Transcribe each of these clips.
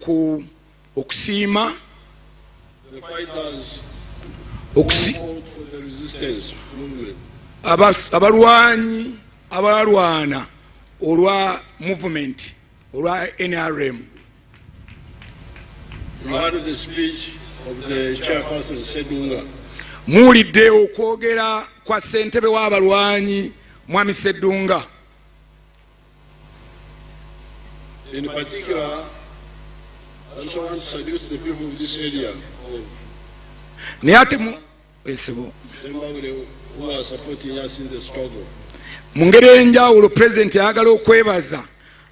ku okusiima abalwanyi abalwana olwa movement olwa NRM. Muwulidde okwogera kwa ssentebe w'abalwanyi Mwami Sseddunga. In particular, I also want to salute the people of this area who are supporting us in the struggle. Mu ngeri enjawulo Pulezidenti ayagala okwebaza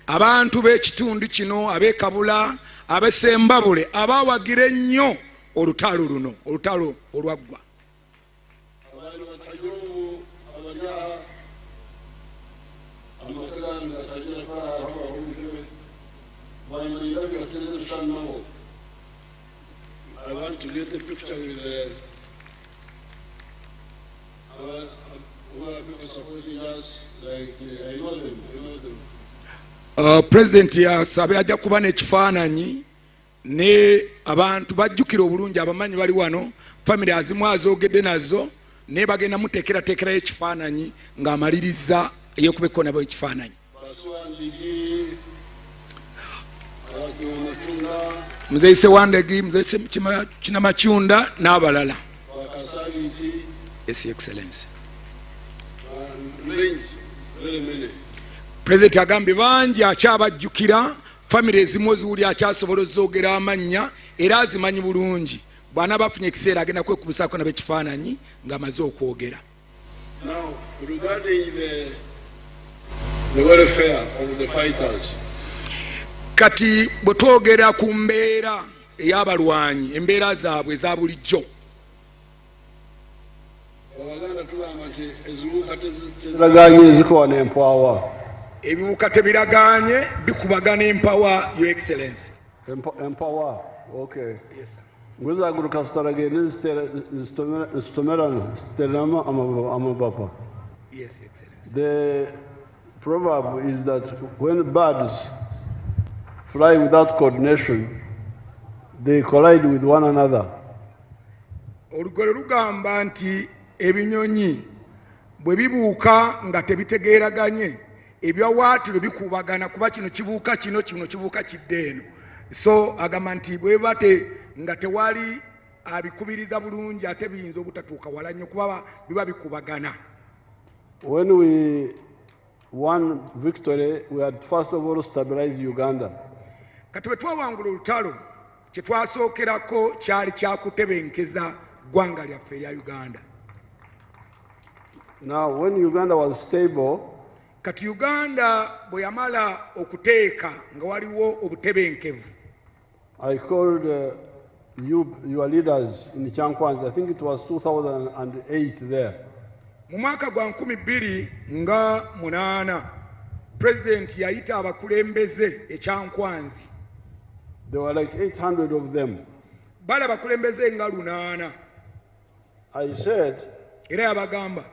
abantu b'ekitundu kino ab'Ekabula ab'Essembabule abawagira ennyo olutalo luno, olutalo olwaggwa. I want to get a picture with who are people supporting us, like I know them. President yasabye ajja kuba n'ekifaananyi ne abantu bajjukira obulungi abamanyi bali wano family azimu azoogedde nazo ne bagenda muteekerateekerayo ekifaananyi ng'amaliriza ey'okubekko nabo ekifaananyi. Muzeise Wandegi, Muzeise Kinamachunda n'abalala. Yes, Excellency. President agambye bangi akyabajjukira family ezimu eziwuli akyasobola ozoogera amannya era azimanyi bulungi bwana bafunye ekiseera agenda kwekubisaako n'ab'ekifaananyi ng'amaze okwogera. Now, regarding the welfare of the fighters, kati bwe twogera ku mbeera ey'abalwanyi embeera zaabwe eza bulijjo, ebiwuka tebiragaanye bikubagana empawa, Your Excellency. Empower, okay. Yes, sir. Nguzaguru kastarageni stomerano sterama amabapa. Yes, Your Excellency. The proverb is that when birds fly without coordination, they collide with one another. Olugero lugamba nti ebinyonyi bwe bibuuka nga tebitegeeraganye ebyawaatiro bikubagana kuba kino kibuuka kino kibuuka kidde eno. So agamba nti bwe bate nga tewali abikubiriza bulungi ate biyinza obutatuuka wala nnyo kuba biba bikubagana. When we won victory, we had first of all stabilized Uganda. Kati bwe twawangula olutalo kye twasookerako kyali kyakutebenkeza ggwanga lyaffe erya Uganda. Now, when Uganda was stable, kati Uganda bwe yamala okuteeka nga waliwo obutebenkevu, I called your leaders in Chankwanzi. I think it was 2008 there. Mu mwaka gwa 2008 President yayita abakulembeze e Chankwanzi. There were like 800 of them. Bala abakulembeze nga 800. I said, era yabagamba,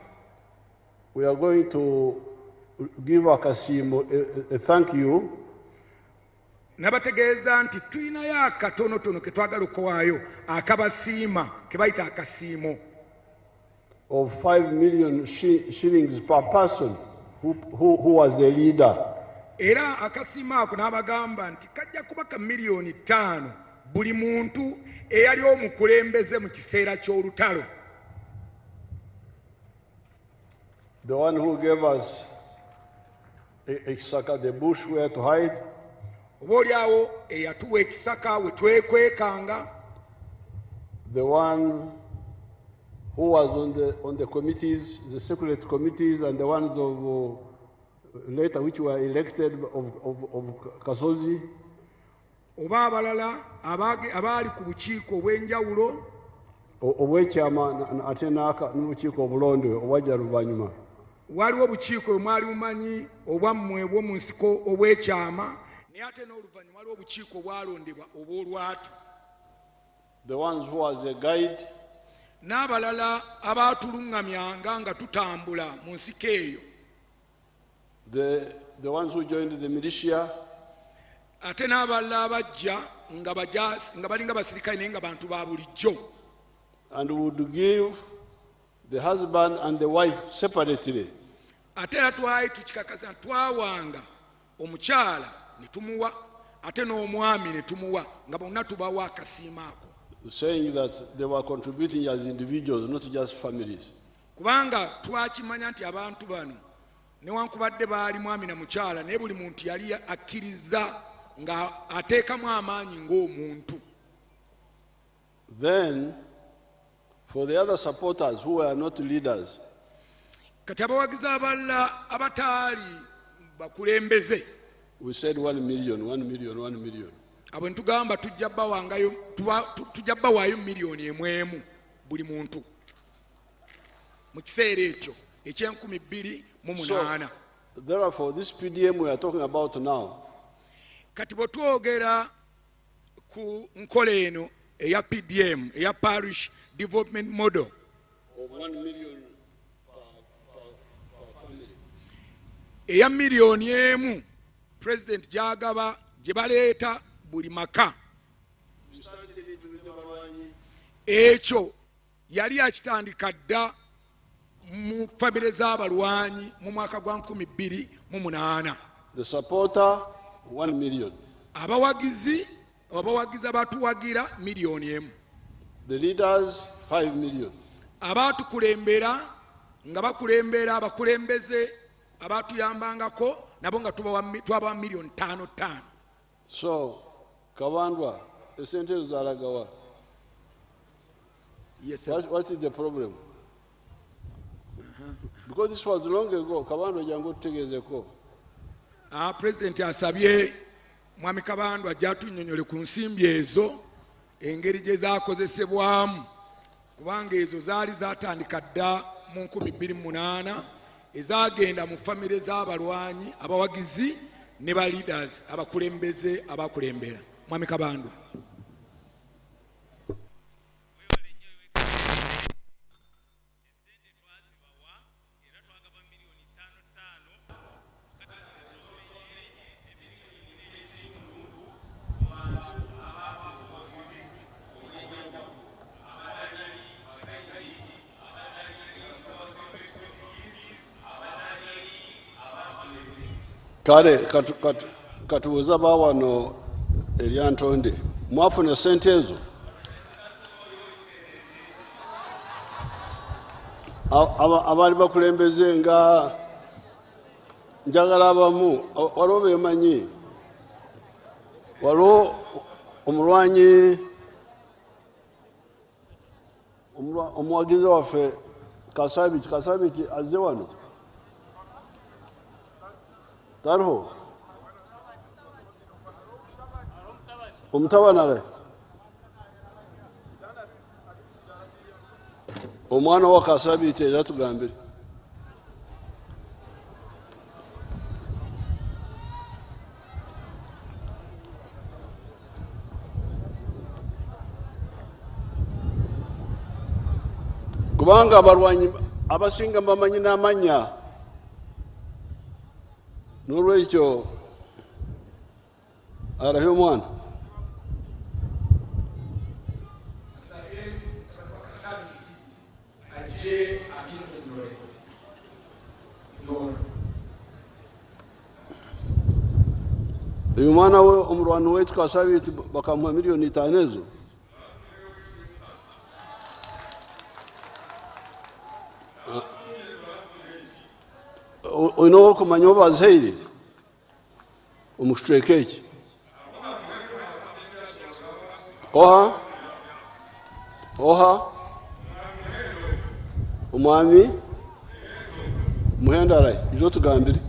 we are going to give Akasimo a thank you. Nabategeeza nti tulinayo akatonotono ke twagala okuwaayo akabasiima ke bayita akasiimo of 5 million shillings per person who was the leader. Era akasiima ako n'abagamba nti kajja kuba ka miliyoni 5 buli muntu eyali omukulembeze mu kiseera ky'olutalo. The one who gave us Ekisaka, the bush where to hide. Oboolyawo eyatuwa ekisaka we twekwekanga. The one who was on the committees, the secret committees, and the ones of later which were elected of Kasozi. Oba abalala abaali ku bukiiko obw'enjawulo obw'ekyama ate n'obukiiko obulonde obwajja luvannyuma. Waliwo obukiiko bwe mwali mumanyi obwammwe obw'omu nsiko obw'ekyama naye ate n'oluvannyuma waliwo obukiiko obwalondebwa obw'olwatu. The ones who was a guide. N'abalala abaatuluŋŋamyanga nga tutambula mu nsiko eyo. The ones who joined the militia. ate n'abalala abajja nga balinga basirikale naye nga bantu ba bulijjo. And would give the husband and the wife separately. Ate era twali tukikakasa twawanga omukyala ne tumuwa ate n'omwami ne tumuwa nga bonna tubawa akasiima ako. Saying that they were contributing as individuals, not just families. Kubanga twakimanya nti abantu bano newankubadde baali mwami na mukyala naye buli muntu yali akkiriza nga ateekamu amaanyi ng'omuntu. Then, for the other supporters who were not leaders, kati abawagizi abalala abataali bakulembeze, we said 1 million, 1 million, 1 million. abo ntugamba tujja bawaayo miliyoni emu buli muntu mu kiseera ekyo eky'2008. Therefore, this PDM we are talking about now, kati bwe twogera ku nkola eno eya PDM eya Parish Development Model of 1 million per family, eya miliyoni emu President gy'agaba gye baleeta buli maka, ekyo yali akitandika dda mu famire z'abalwanyi mu mwaka gwa 2008. the supporter 1 million, abawagizi abatuwagira miliyoni emu, the leaders 5 million, abatukulembera nga bakulembera abakulembeze abatuyambangako nabo nga twabawa miliyoni 5. So, Kawandwa, essentials are agawa. Yes, sir. What is the problem? Because this was long ago. Kawandwa jango tegezeko. President asabye mwami Kabandwa ajja tunnyonnyole ku nsimbi ezo engeri gye zaakozesebwamu, kubanga ezo zaali zatandika dda mu 2008 ezagenda mu famire z'abalwanyi abawagizi ne ba leaders abakulembeze abakulembera. Mwami Kabandwa. Kale katubuuza baawano eryantonde mwafuna sente ezo? Abaali bakulembeze nga njagala abamu waliwo beemanyi, waliwo omulwanyi omuwagizi waffe Kasabiti azze wano tariho omutabanale omwana wa Kasabiti era tugambire kubanga abalwanyi abasinga bamanyi n'amannya, n'olwekyo arahe omwana. Uyu mwana we omulwana wetu Kasabiti bakamuha miliyoni 5 ezo. Oyina okumanya obazaire omukitureka eki oha omwami muhendarai izo tugambire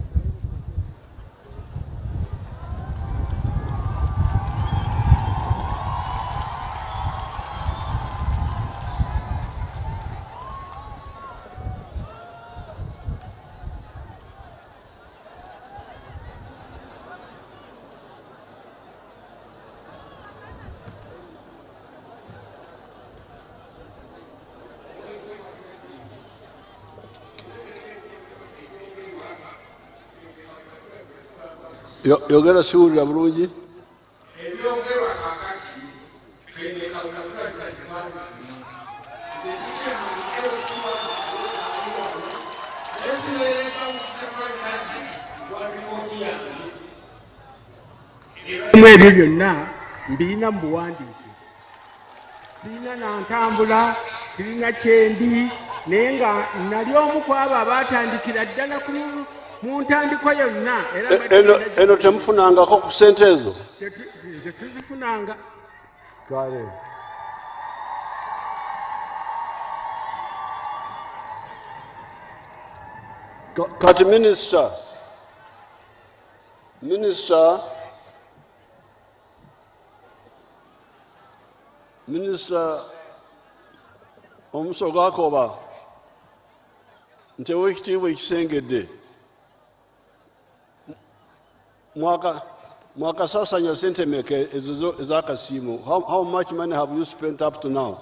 yogera siwulira bulungi. Ebyo byonna mbirina mu buwandiike, sirina nantambula, sirina kyendi, naye nga nali omu ku abo abaatandikira ddala mu ntandikwa yonna. Eno temufunangako ku ssente ezo? Tetuzifunanga. Twale. Kati Minister Omusogo Akoba, nti ow'ekitiibwa ekisengedde mwakasasanya sente meka ezo ez'akasiimo? How much money have you spent up to now?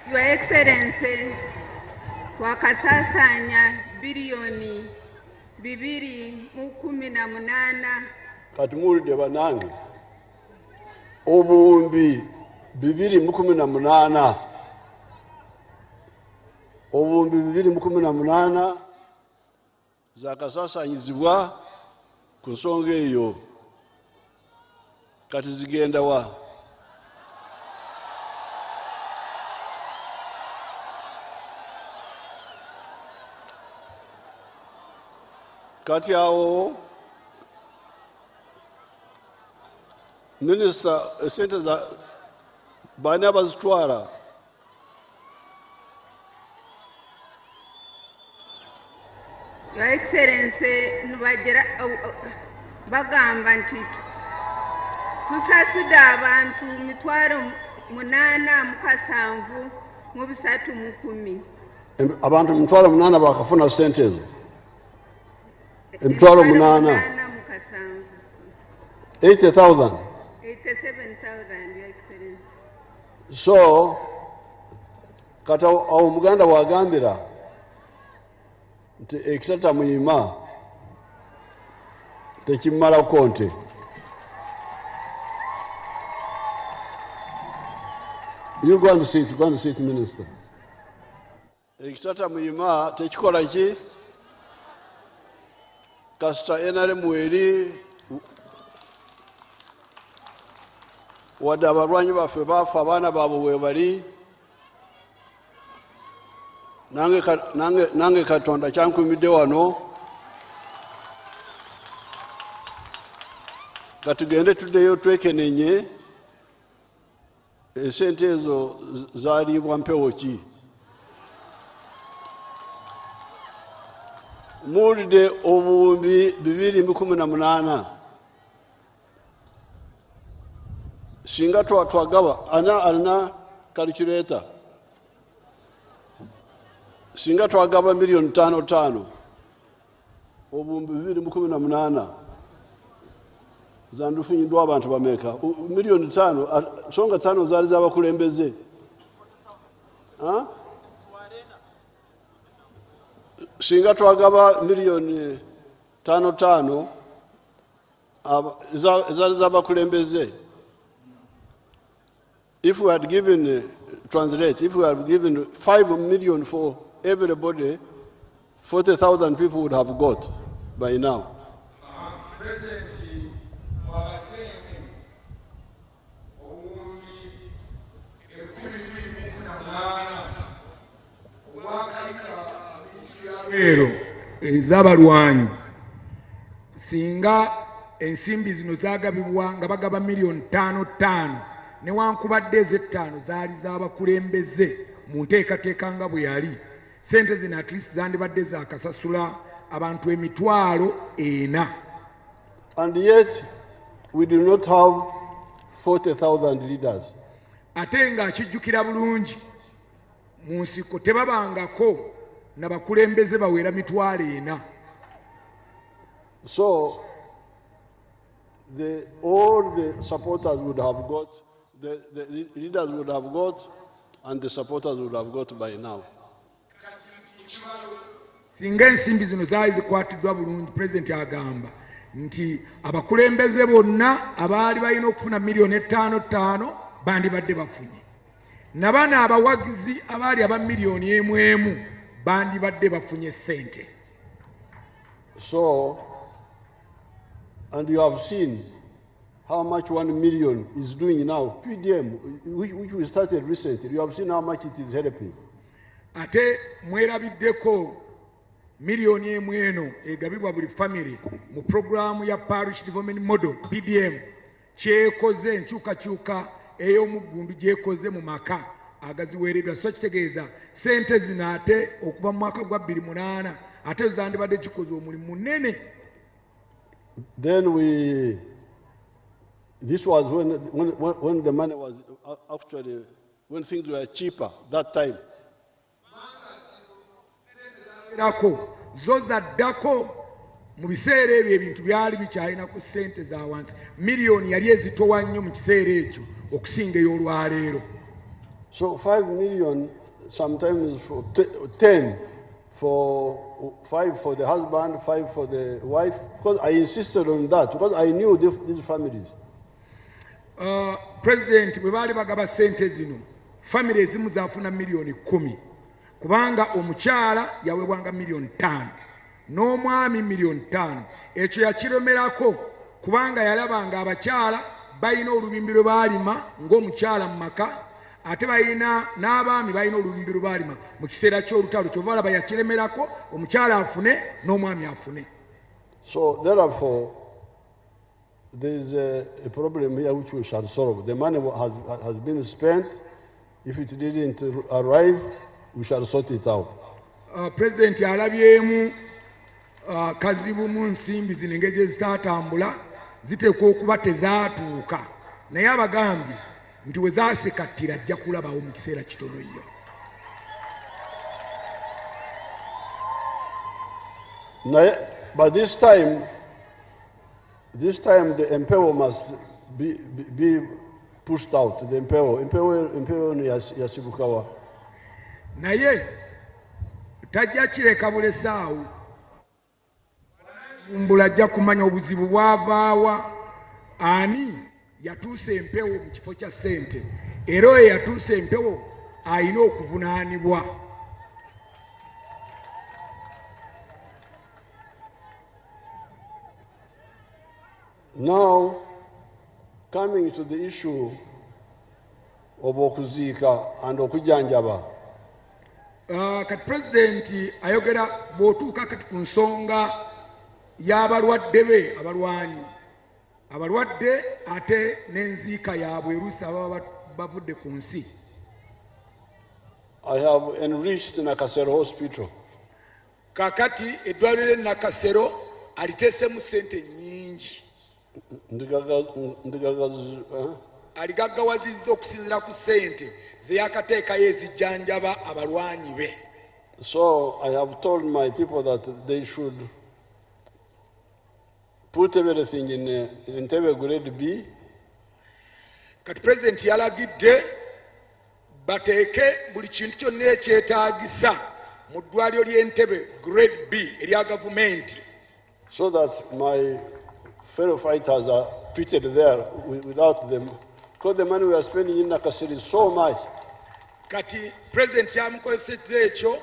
Your Excellency, twakasasanya bilioni 218. Kati muwulidde bannange, obuwumbi 218, obuwumbi 218 zakasasanyizibwa ku nsonga eyo. Kati zigenda wa? Kati awo Minister, sente za baani abazitwala? Your Excellency, bagamba nti tusasudde abantu 8,310. Abantu 8,000 bakafuna sente ezo? 8,000. 80,000. 87,000, Your Excellency. So kati awo Muganda wagambira nti ekitata muyima tekimala konte. You go and sit, Minister. Ekitata muyima tekikola ki? Kasita NRM eri wadde abalwanyi baffe baafa, abaana baabwe weebali, nange Katonda kyankumidde wano, katugende tuddeyo twekenenye esente ezo zaaliibwa mpewo ki? Muwulidde obuwumbi 218 singa twagaba, alina calculator, singa twagaba milioni 5 obuwumbi 218 zandufunyiddwa abantu bameka? Milioni 5, songa 5 zaali z'abakulembeze. Singa twagaba milioni 5 zaali z'abakulembeze. If we had given, if we had given 5 million for everybody, 40,000 people would have got by now. Ez'abalwanyi singa ensimbi zino zaagabibwa nga bagaba milioni 5 newankubadde ez'ettaano zaali z'abakulembeze mu nteekateeka nga bwe yali, sente zino at least zandibadde zaakasasula abantu 40,000. And yet we do not have 40,000 leaders. Ate nga akijjukira bulungi mu nsiko tebabangako n'abakulembeze bawera 40,000. So all the supporters would have got the leaders would have got and the supporters would have got by now. Singa ensimbi zino zaali zikwatiddwa bulungi, Pulezidenti agamba nti abakulembeze bonna abaali balina okufuna miliyoni 5 bandibadde bafunye. Nabana abawagizi abaali aba miliyoni emu bandibadde bafunye ssente. So, and you have seen how much 1 million is doing now. PDM, which we started recently, you have seen how much it is helping. Ate mwerabiddeko miliyoni emu eno egabibwa buli family mu programu ya Parish Development Model PDM kyekoze enkyukakyuka ey'omuggundu gyekoze mu maka agaziweereddwa. So kitegeeza ssente zino ate okuva mu mwaka gwa 2008 ate zandibadde kikoze omulimu munene. Then this was when the money was actually, when things were cheaper that time. Zo zaddako mu biseera ebyo ebintu byali bikyalina ku ssente za wansi. Miliyoni yali ezitowa nnyo mu kiseera ekyo okusinga ey'olwaleero. So 5 million, sometimes for 10, for 5 for the husband, 5 for the wife, because I insisted on that, because I knew these families. President bwe baali bagaba ssente zino, family ezimu zaafuna miliyoni 10, kubanga omukyala yaweebwanga miliyoni 5 n'omwami miliyoni 5. Ekyo yakiromerako kubanga yalabanga abakyala balina olubimbi lwe baalima ng'omukyala mu maka, ate balina n'abaami balina olubimbi lwe baalima mu kiseera ky'olutalo. Kyova olaba yakiremerako, omukyala afune n'omwami afune. So therefore, there is a problem here which we shall solve. The money has been spent. If it didn't arrive, we shall sort it out. President alabyemu kazibu mu nsimbi zino engeri gye zitaatambula ziteekwa okuba tezaatuuka, naye abagambye nti we zaasekattira ajja kulabawo mu kiseera kitono nnyo. But this time the empewo must be pushed out. The empewo yasibukawa. Naye tajja kireka bulesaawo, mbula ajja kumanya obuzibu bwavaawa, ani yatuusa empewo mu kifo kya ssente, era oyo yatuusa empewo alina okuvunaanibwa. Now, coming to the issue of okuziika and okujanjaba. Kati Pulezidenti ayogera bw'otuuka kati ku nsonga y'abalwadde be abalwadde ate n'enziika yaabwe eruusi ababa bavudde ku nsi. I have enriched Nakasero Hospital. Kakati eddwaliro e Nakasero aliteesemu ssente nnyingi. Aligaggawazizza okusinziira ku ssente ze yakateekayo ezijjanjaba abalwanyi be. So I have told my people that they should put everything in Entebbe grade B. Kati President yalagidde bateeke buli kintu kyonna ekyetaagisa mu ddwaliro ly'Entebbe grade B erya gavumenti. So that my fellow fighters are treated there without them. Because the money we are spending in Nakasero is so much. Kati President yamukozesezza ekyo,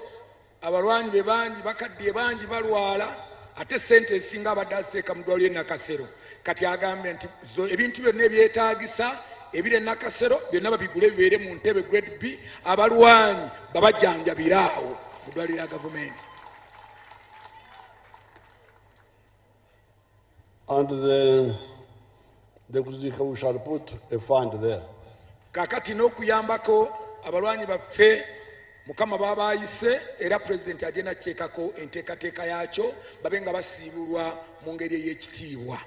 abalwanyi be bangi bakaddiye bangi balwala, ate ssente ezisinga abadde aziteeka mu ddwaliro ly'e Nakasero. Kati agambye nti ebintu byonna ebyetaagisa ebiri e Nakasero byonna babigule bibeere mu Entebbe grade B, abalwanyi babajjanjabire awo mu ddwaliro lya gavumenti. And the Kuzika, we shall put a fund there. Kakati n'okuyambako abalwanyi baffe Mukama baba ayise era President agenda kuteekako enteekateeka yaakyo babe nga basiibulwa mu ngeri ey'ekitiibwa.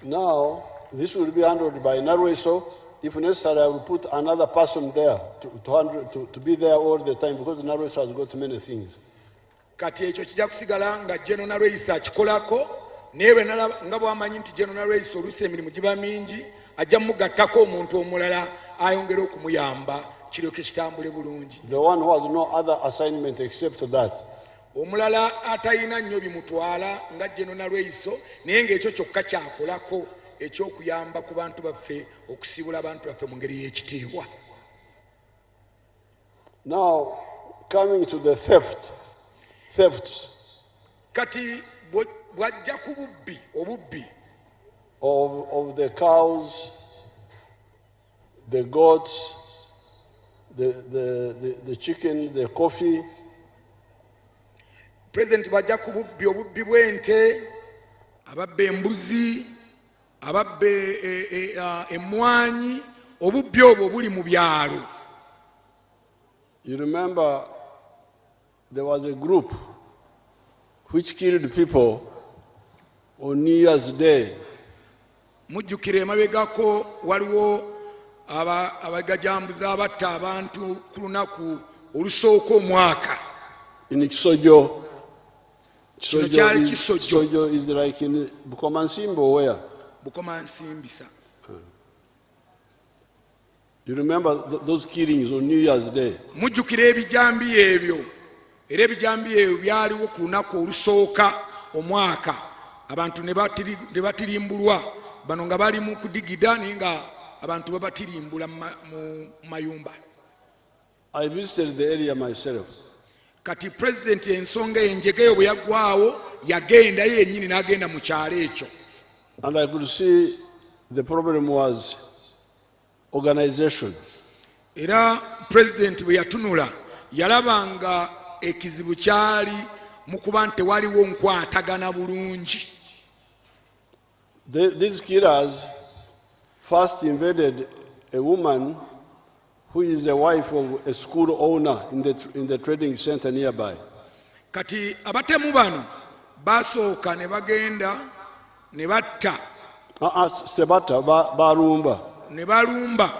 Now, this will be handled by Narwe, so if necessary, I will put another person there to be there all the time because Narwe has got many things. Kati ekyo kijja kusigala nga General Race akikolako, naye nga bw'amanyi nti General Race oluusi emirimu giba mingi, ajja mugattako omuntu omulala ayongera okumuyamba kiryoke kitambule bulungi. The one who has no other assignment except that. Omulala atalina nnyo bimutwala nga General Lweiso naye ng'ekyo kyokka kyakolako ekyokuyamba ku bantu baffe okusibula abantu baffe mu ngeri y'ekitiibwa. Now, coming to the thefts Kati bwajja ku obubbi of the cows, the goats, the chicken, the coffee. President bwajja ku obubbi bw'ente, ababba embuzi, ababba emmwanyi, obubbi obwo buli mu byalo. You remember there was a group which killed people on New Year's Day. Mujjukira emabegako waliwo abagajambuza abatta abantu ku lunaku olusooka omwaka. In Kisojo. Kisojo Kisojo is like in Bukomansimbo where? Bukomansimbisa. You remember those killings on New Year's Day? Mujjukira ebijambi ebyo. Era ebijambi ebyo byaliwo ku lunaku olusooka omwaka. Abantu ne batirimbulwa. Bano nga bali mu kudigida naye nga abantu babatirimbula mu mayumba. I visited the area myself. Kati president ensonga enjegeyo bwe yaggwaawo yagenda yennyini n'agenda mu kyalo ekyo. And I could see the problem was organization. Era president bwe yatunula yalaba nga ekizibu kyali mu kuba nti tewaliwo nkwatagana bulungi. These killers first invaded a woman who is the wife of a school owner in the trading center nearby. Kati abatemu bano basooka ne bagenda ne batta. Sebata, Barumba. Ne balumba.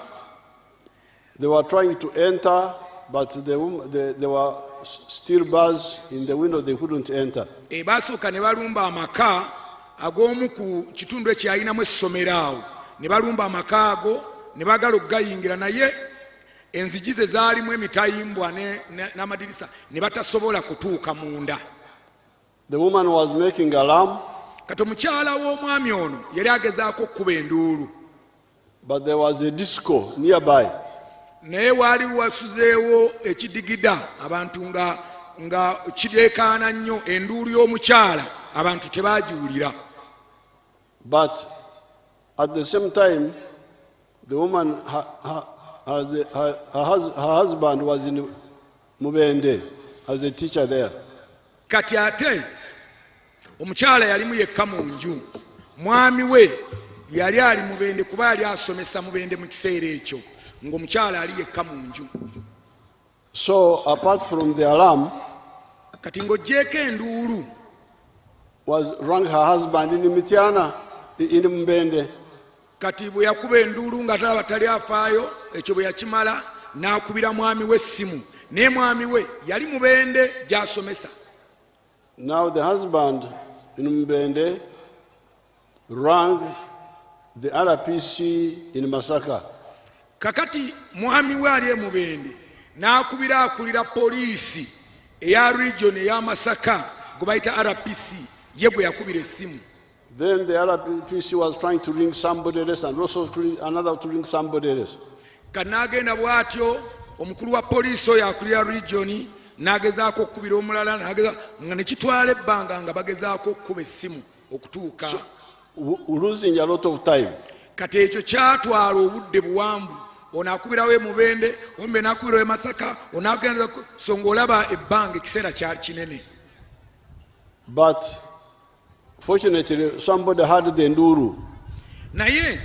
They were trying to enter, but there were steel bars in the window, they couldn't enter. Basooka ne balumba amaka ag'omu ku kitundu ekyalinamu essomero awo. Ne balumba amaka ago ne bagala okugayingira naye enzigi ze zaalimu emitayimbwa n'amadirisa ne batasobola kutuuka munda. The woman was making alarm. Kati omukyala w'omwami ono yali agezaako okkuba enduulu. But there was a disco nearby. Naye waali wasuzeewo ekidigida abantu nga kireekaana nnyo enduulu y'omukyala abantu tebaagiwulira. But at the same time, the woman, her husband was in Mubende as a teacher there. Kati ate omukyala yalimu yekka mu nju. Mwami we yali ali Mubende kuba yali asomesa Mubende mu kiseera ekyo ng'omukyala ali yekka mu nju. So apart from the alarm, kati ng'oggyeko enduulu rang her husband in Mitiana in Mbende. Kati bwe yakuba enduulu nga talaba tali afaayo ekyo bwe yakimala n'akubira mwami we essimu naye mwami we yali Mubende gy'asomesa. Now the husband in Mbende rang the RPC in Masaka. Kakati mwami we ali Mubende n'akubira akulira poliisi eya region eya Masaka gwe bayita RPC ye gwe yakubira essimu. Then the RPC was trying to ring somebody else and also another to ring somebody else. Kanagenda bwatyo omukulu wa poliisi oyo akulira region n'agezaako okkubira omulala n'ageza nga ne kitwala ebbanga nga bagezaako okkuba essimu okutuuka. Losing a lot of time. Kati ekyo kyatwala obudde buwanvu. Ono akubirawo Mubende, ombe n'akubirawo Masaka, onagenda songa olaba ebbanga ekiseera kyali kinene. But fortunately somebody had the nduru. Naye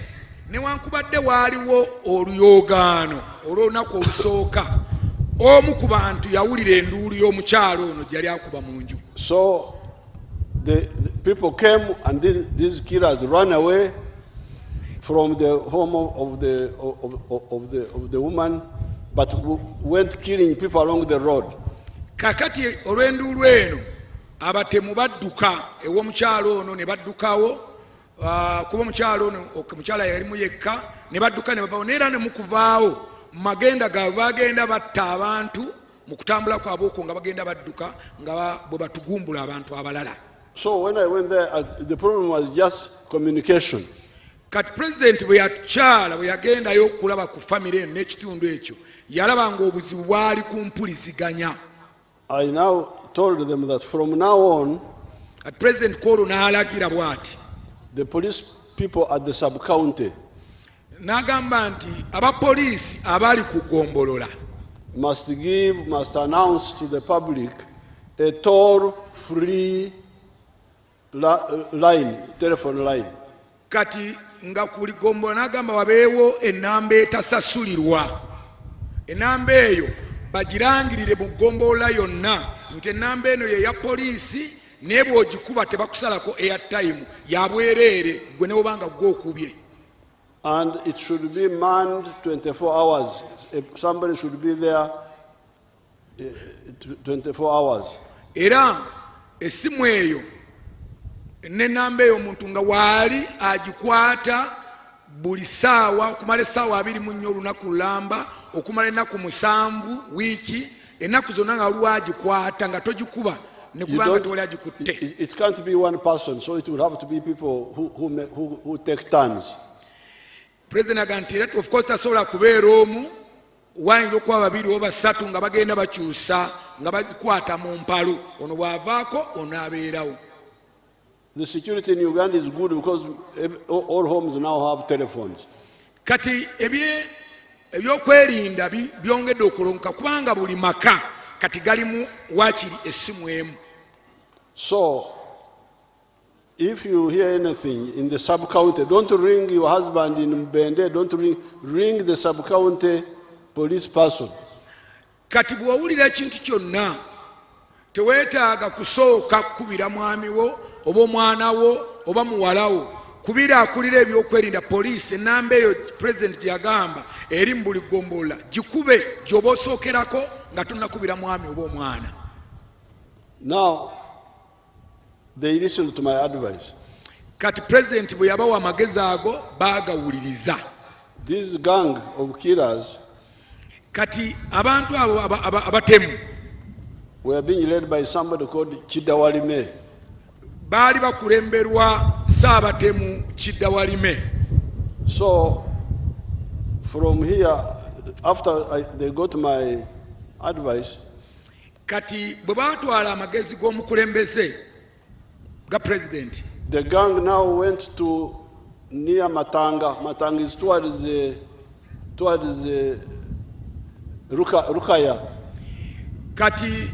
newankubadde waaliwo oluyoogaano olw'olunaku olusooka omu ku bantu yawulira enduulu y'omukyalo ono gyali akuba mu nju. So the people came and these killers ran away from the home of the woman, but went killing people along the road. Kakati olw'enduulu eno abatemu badduka ew'omukyalo ono ne baddukawo kuba omukyalo ono omukyala yalimu yekka ne badduka ne bavaawo neera ne mukuvaawo magenda gaabwe bagenda batta abantu mu kutambula kwabwe okwo nga bagenda badduka nga bwe batugumbula abantu abalala. So when I went there, the problem was just communication. Kati president bwe yakyala bwe yagendayo okulaba ku famire eno n'ekitundu ekyo yalaba ng'obuzibu bwali ku mpuliziganya. I now told them that from now on, Kati president Kolo n'alagira bw'ati, the police people at the sub-county n'agamba nti abapoliisi abali ku Gombolola must announce to the public a toll-free line, telephone line. Kati nga kuli Gombolola n'agamba wabeewo ennamba etasasulirwa. Ennamba eyo bagirangirire mu Gombolola yonna nti ennamba eno ye ya poliisi naye bw'ogikuba tebakusalako airtime ya bwereere gwe ne bw'obanga gw'okubye. And it should be manned 24 hours. Somebody should be there 24 hours. Era essimu eyo n'ennamba eyo omuntu nga waali agikwata buli ssaawa okumala essaawa 24 olunaku lulamba okumala ennaku 7 wiiki ennaku zonna nga waliwo agikwata nga togikuba ne kubanga tewali agikutte. It can't be one person, so it will have to be people who take turns. President aganti era of course tasobola kubeera omu wayinza okuba babiri oba basatu nga bagenda bakyusa nga bazikwata mu mpalo ono bw'avaako ono abeerawo. The security in Uganda is good because all homes now have telephones. Kati ebyokwerinda byongedde okulonka kubanga buli maka kati galimu waakiri essimu emu. So if you hear anything in the sub-county, don't ring your husband in Mbende, don't ring the sub-county police person. Kati bw'owulira ekintu kyonna teweetaaga kusooka kukubira mwami wo oba omwana wo oba muwala wo kubira akulira ebyokwerinda poliisi ennamba eyo president gye yagamba eri mu buli Gombolola gikube gy'oba osookerako nga tonnakubira mwami oba omwana. Now they listened to my advice. Kati president bwe yabawa amagezi ago baagawuliriza. This gang of killers kati abantu abo abatemu were being led by somebody called Chidawalime. Baali bakulemberwa Saabatemu Chidawalime. So from here, after they got my advice, kati bwe baatwala amagezi g'omukulembeze ga president, the gang now went to near Matanga. Matanga is towards Rukaya. Kati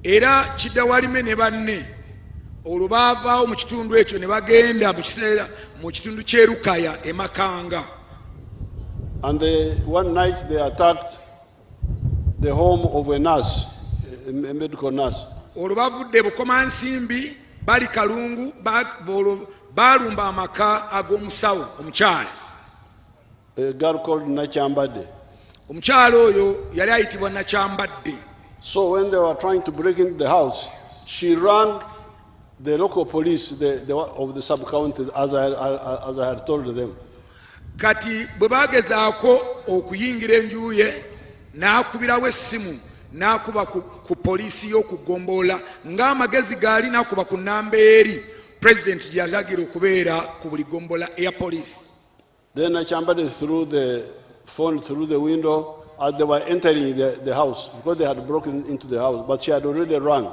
era Chidawalime ne banne olwo baavaawo mu kitundu ekyo ne bagenda mu kiseera mu kitundu ky'e Rukaya e Makanga. And one night they attacked the home of a nurse, a medical nurse. Olwo bavudde bukomansimbi bali Kalungu baalumba amaka ag'omusawo omukyala. A girl called Nachambade. Omukyala oyo yali ayitibwa Nakyambadde. So when they were trying to break into the house, she rang the local police of the sub-county as I had told them. Kati bwe bagezaako okuyingira enju ye n'akubirawo essimu n'akuba ku poliisi y'oku Gombolola ng'amagezi gaali n'akuba ku nnamba eri president gye yalagira okubeera ku buli Gombolola air police. Then Nachambade threw the phone through the window as they were entering the house because they had broken into the house, but she had already rung.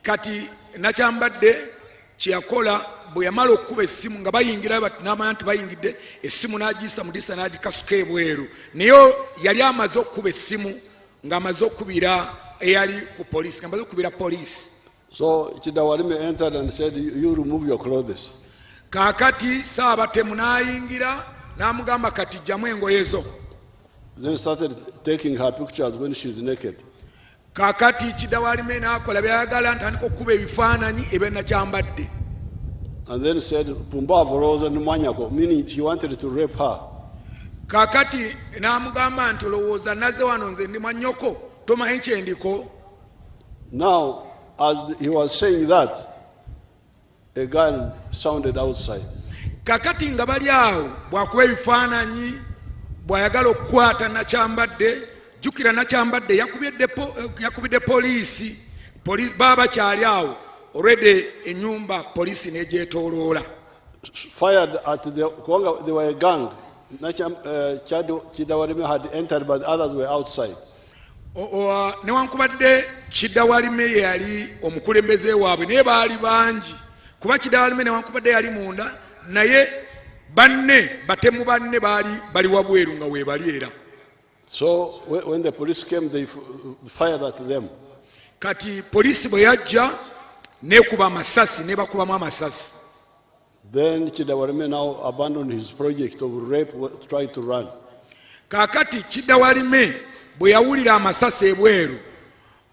Kati Nakyambadde kye yakola bwe yamala okukuba essimu nga bayingira n'amanya nti bayingidde essimu n'agiyisa mu ddirisa n'agikasuka ebweru naye yali amaze okukuba essimu ng'amaze okukubira eyali ku poliisi ng'amaze okukubira poliisi. So Chidawalime entered and said, you remove your clothes. Kaakati Saabatemu n'ayingira n'amugamba kati jjamu engoye zo. Then started taking her pictures when she's naked. Kaakati Chidawalime n'akola byayagala ntandika okukuba ebifaananyi ebya Nakyambadde. And then said, Pumbavu Rosa Nwanyako, meaning she wanted to rape her. Kaakati n'amugamba nti olowooza nazze wano nze ndi mwannyoko tomanyi kyendiko. Now, as he was saying that, a gun sounded outside. kakati nga bali awo bwakuba ebifaananyi bwayagala okukwata nakyambadde jjukira nakyambadde yakubidde poliisi baba kyali awo already ennyumba poliisi n'egyetooloola fired at they were a gang. Chidawarime had entered, but others were outside. Newankubadde Chidawarime yali omukulembeze waabwe naye baali bangi kuba Chidawarime newankubadde yali munda naye batemu banne bali wabweru nga weebali era. So when the police came, they fired at them. Kati poliisi bwe yajja nekuba amasasi nebakubamu amasasi. Then Chidawarime now abandoned his project of rape, tried to run. Kakati Chidawarime bwe yawulira amasasi ebweru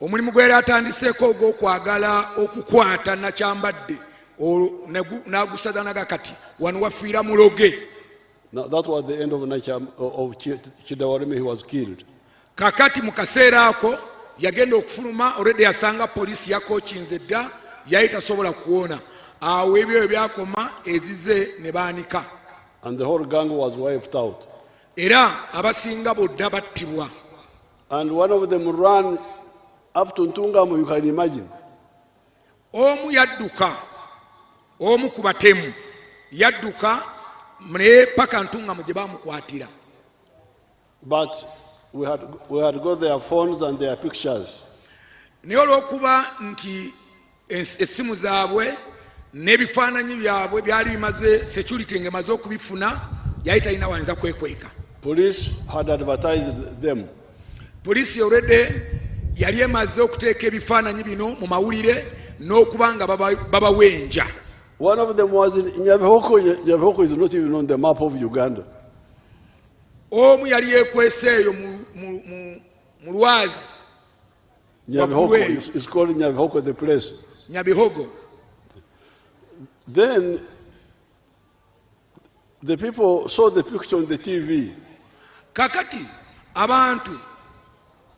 omulimu gwe yali atandiseeko ogw'okwagala okukwata nakyambadde n'agusaza nagakati wano wafiira muloge. Now that was the end of Chidawarime. He was killed. Kakati mu kaseera ako yagenda okufuluma already yasanga poliisi yakookinze dda yali tasobola kuwona awo ebyo ebyakoma ezize ne baanika. And the whole gang was wiped out. Era abasinga bodda battibwa. And one of them ran up to Ntungamu, you can imagine. Omu yadduka, omu ku batemu yadduka ne paka Ntungamu gye baamukwatira. But we had got their phones and their pictures. Naye olw'okuba nti essimu zaabwe n'ebifaananyi byabwe byali bimaze security ng'emaze okubifuna yali talina wayinza kwekweka. Police had advertised them. Poliisi already yali emaze okuteeka ebifaananyi bino mu mawulire n'okuba nga babawenja. One of them was in Nyabihoko. Nyabihoko is not even on the map of Uganda. Omu yali yeekweseeyo mu Lwazi. Nyabihoko is called Nyabihoko, the place. Nyabihogo. Then the people saw the picture on the TV. Kakati abantu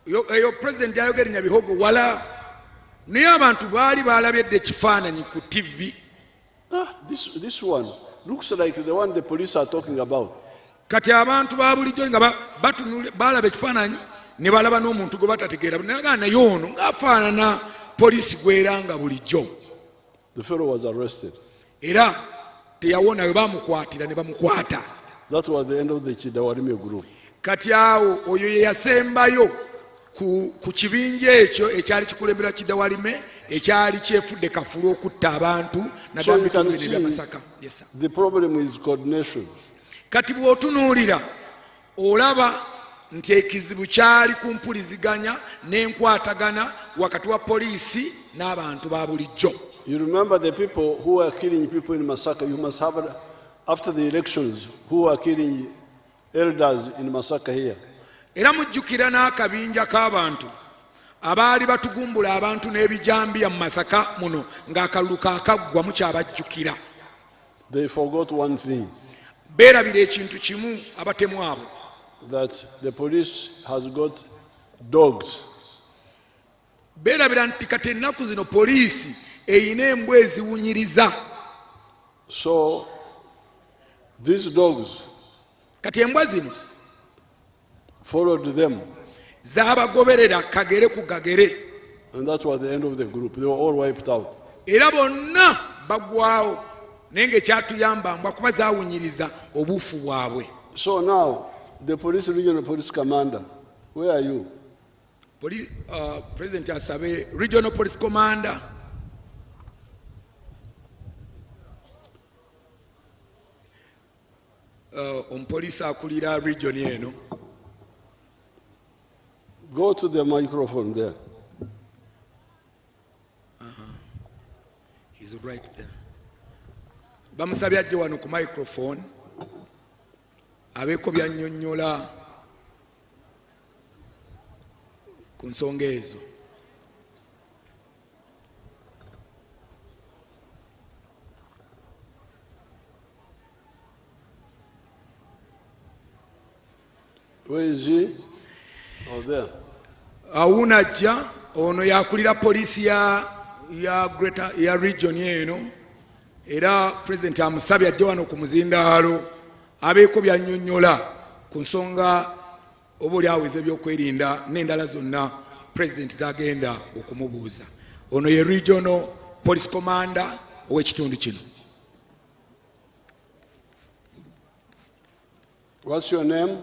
eyo president yayogera Nyabihogo wala naye abantu baali baalabedde ekifaananyi ku TV. This one looks like the one the police are talking about. Kati abantu ba bulijjo nga baalaba ekifaananyi ne balaba n'omuntu gwe batategeera naye ono ng'afaanana poliisi gweranga bulijjo. The fellow was arrested. Era teyawona we baamukwatira ne bamukwata. That was the end of the Chidawarime group. Kati awo oyo ye yasembayo ku kibinja ekyo ekyali kikulembera Chidawarime ekyali kyefudde kafulu okutta abantu So you can see the problem is coordination. Kati bw'otunuulira olaba nti ekizibu kyali ku mpuliziganya n'enkwatagana wakati wa poliisi n'abantu ba bulijjo. You remember the people who were killing people in Masaka. You must have, after the elections, who were killing elders in Masaka here. Era mujjukira n'akabinja k'abantu abaali batugumbula abantu n'ebijambiya mu Masaka muno ng'akalulu kaakaggwa mukyabajjukira. They forgot one thing. Beerabira ekintu kimu abatemu abo. That the police has got dogs. Beerabira nti kati ennaku zino poliisi eyina embwa eziwunyiriza. So these dogs kati embwa zino followed them. Zaabagoberera kagere ku gagere. And that was the end of the group. They were all wiped out. Era bonna bagwawo naye ng'ekyatuyamba mbwa kuba zaawunyiriza obuufu bwabwe. So now the police regional police commander, where are you? President asabe regional police commander omupoliisi akulira region eno. Go to the microphone there. He's right there. Bamusabye ajje wano ku microphone abeeko byannyonnyola ku nsonga ezo. Where is he? Oh, there. Awunajja ono yakulira poliisi ya region eno era President amusabye ajje wano ku muzindaalo abeeko byannyonnyola ku nsonga oba oli aweza ebyokwerinda n'endala zonna President zagenda okumubuuza. Ono ye Regional Police Commander ow'ekitundu kino. What's your name?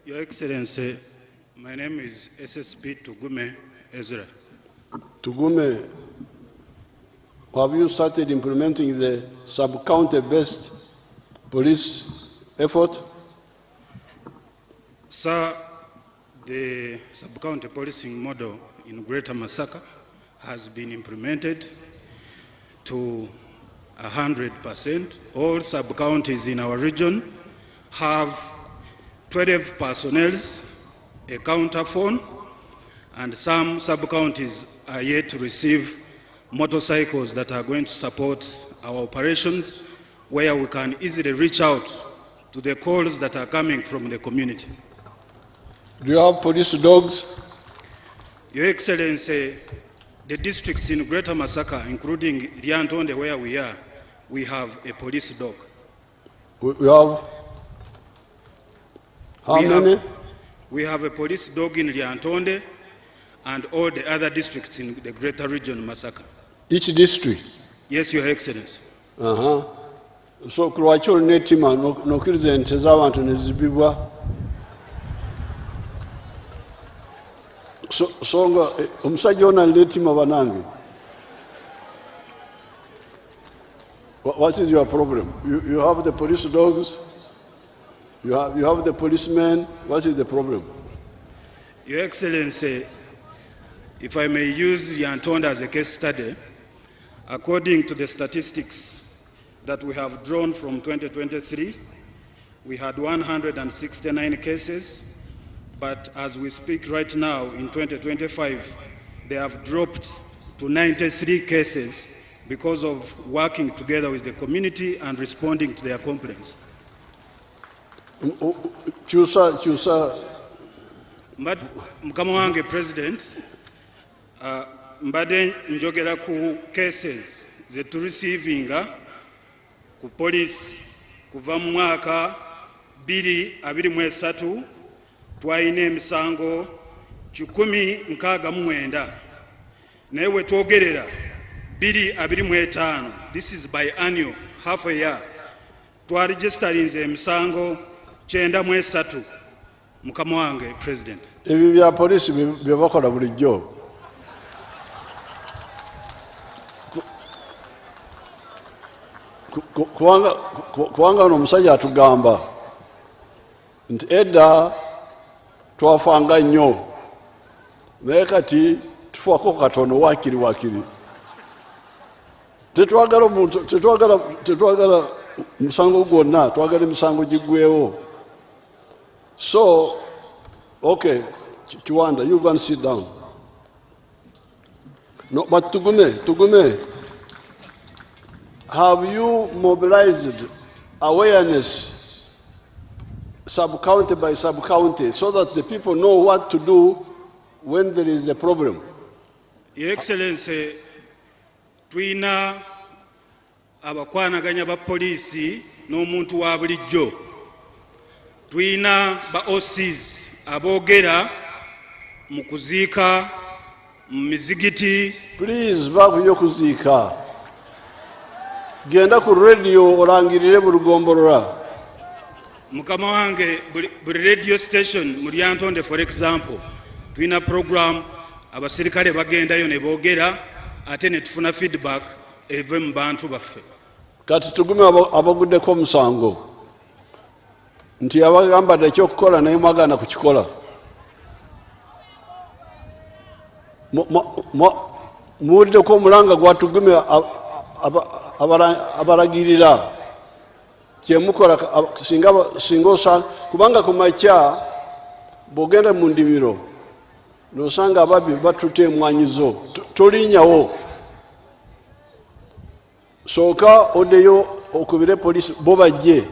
Your Excellency, my name is SSP Tugume Ezra. Tugume, have you started implementing the sub-county-based police effort? Sir, the sub-county policing model in Greater Masaka has been implemented to 100%. All sub-counties in our region have 12 personnel, a counter-phone, and some sub-counties are yet to receive motorcycles that are going to support our operations, where we can easily reach out to the calls that are coming from the community. Do you have police dogs? Your Excellency, the districts in Greater Masaka, including Lyantonde where we have a police dog. We have how many? We have a police dog in Lyantonde and all the other districts in the greater region, Masaka. Each district? Yes, Your Excellency. So, Kruachol Netima, no Christian Tezawan to Nizibibwa. So, Umsajona Netima Vanangi. What is your problem? You have the police dogs? You have the policemen. What is the problem? Your Excellency, if I may use Lyantonde as a case study, according to the statistics that we have drawn from 2023, we had 169 cases, but as we speak right now in 2025, they have dropped to 93 cases because of working together with the community and responding to their complaints. Chusa. Mukama wange President, mbadde njogera ku cases ze tureceiving ku police kuva mu mwaka 2023 twalina emisango 169 naye we twogerera 2025, this is biannual, half a year, twaregistarinze emisango 93. Mukama wange President, Ebyo bya police bye bakola bulijjo. Kubanga ono omusajja atugamba nti edda twafanga nnyo naye kati tufaako katono wakiri. Tetwagala musango gwonna, twagala emisango giggwewo. So, okay, Chiwanda, you go and sit down. No, but Tugume, have you mobilized awareness sub-county by sub-county so that the people know what to do when there is a problem? Your Excellency, twina abakwanaganya ba polisi n'omuntu wa bulijjo. Twina ba OCs aboogera mu kuziika mu mizigiti. Please, vavu y'okuziika. Genda ku radio olangirire buli lugombolola. Mukama wange buli radio station mu Lyantonde for example, twina program abaserikale bagendayo ne boogera ate ne tufuna feedback eve mu bantu baffe. Kati Tugume abaguddeko omusango nti abagamba ekyokukola naye mwagaana kukikola. Muwuliddeko omulanga gwa Tugume abalagirira kyemukola singa osanga, kubanga ku makya bw'ogenda mu ndimiro n'osanga ababbi batuta emwanyi zo tolinyawo, sooka oddeyo okubire poliisi bo bajje,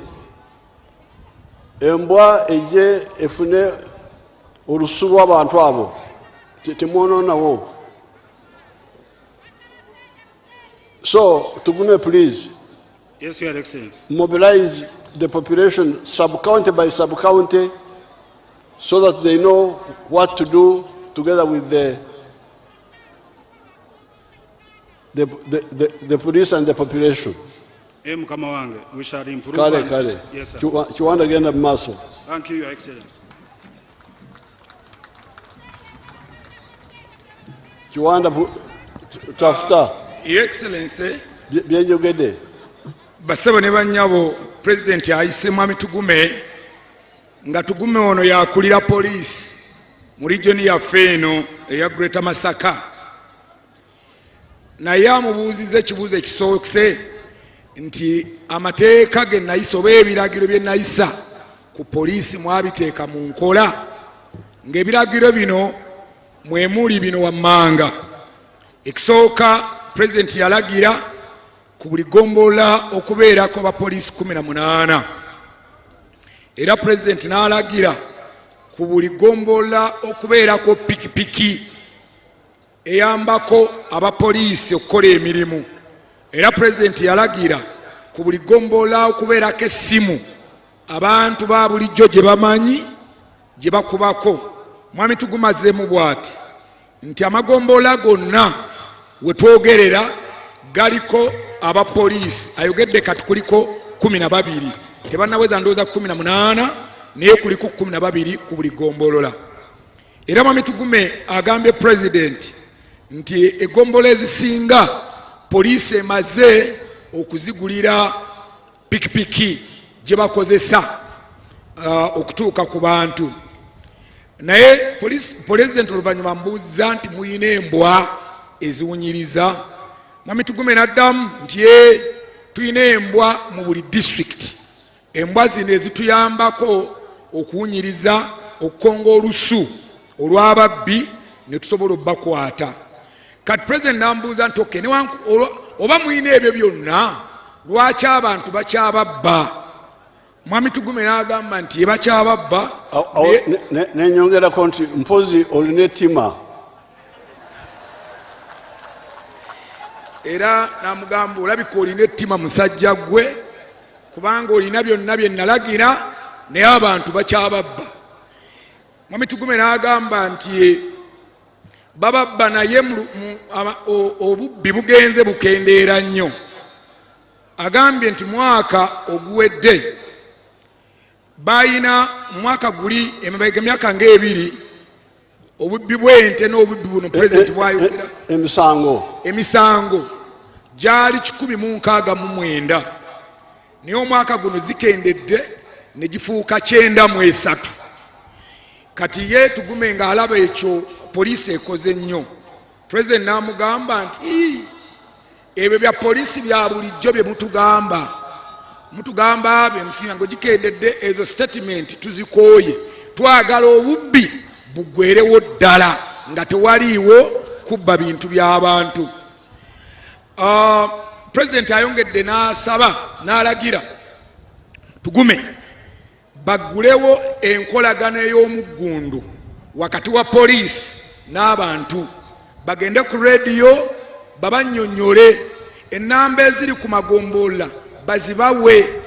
embwa ejje efune olusu lw'abantu abo temwononawo. So, Tugume, please. Yes, Your Excellency. Mobilize the population sub-county by sub-county so that they know what to do together with the police and the population. Mukama wange, we shall improve. Kale. Yes, sir. Chiwanda agenda mumaso. Thank you, Your Excellency. Chiwanda tafuta. Your Excellency, Byenjogedde. basebo ne bannyabo President ayise Mwami Tugume nga Tugume ono yakulira police mu region yaffe eno eya Greater Masaka. Naye amubuuziza ekibuuzo ekisookese nti amateeka ge nayisa oba ebiragiro bye nayisa ku poliisi mwabiteeka mu nkola ng'ebiragiro bino mwemuli bino wammanga. Ekisooka President yalagira ku buli gombola okubeerako bapoliisi 18 era President n'alagira ku buli gombola okubeerako pikipiki eyambako abapoliisi okukola emirimu era President yalagira ku buli gombola okubeerako essimu abantu ba bulijjo gye bamanyi gye bakubako. Mwami Tugumazeemu bw'ati nti amagombola gonna we twogerera galiko abapoliisi ayogedde kati kuliko 12 tebannaweza ndowooza 18 naye kuliko 12 ku buli gombolola. Era Mwami Tugume agambye President nti egombola ezisinga poliisi emaze okuzigulira pikipiki gye bakozesa okutuuka ku bantu. Naye President oluvannyuma mbuuza nti muyina embwa eziwunyiriza. Mwami Tugume n'addamu nti tuyina embwa mu buli district. Embwa zino ezituyambako okuwunyiriza okukonga olusu olw'ababbi ne tusobola obbakwata. Kati President n'ambuuza nti okay, oba muyina ebyo byonna lwaki abantu bakyababba? Mwami Tugume n'agamba nti bakyababba. Nenyongerako nti mpozi olina ettima. Era n'amugamba olabika olina ettima musajja gwe kubanga olina byonna bye nalagira naye abantu bakyababba. Mwami Tugume n'agamba nti bababba naye obubbi bugenze bukendeera nnyo. Agambye nti mwaka oguwedde bayina mwaka guli emabega emyaka ng'ebiri obubbi bw'ente n'obubbi buno President bwayogera emisango gyali 169 naye omwaka guno zikendedde ne gifuuka 93. Kati ye Tugume ng'alaba ekyo poliisi ekoze nnyo. President n'amugamba nti ebyo bya poliisi bya bulijjo bye mutugamba bemusinga ng'ogikendedde ezo statement tuzikooye twagala obubbi bugwerewo ddala nga tewaliiwo kubba bintu by'abantu. President ayongedde n'asaba n'alagira Tugume baggulewo enkolagano ey'omuggundu wakati wa poliisi n'abantu bagende ku radio babannyonnyole ennamba eziri ku magombola bazibawe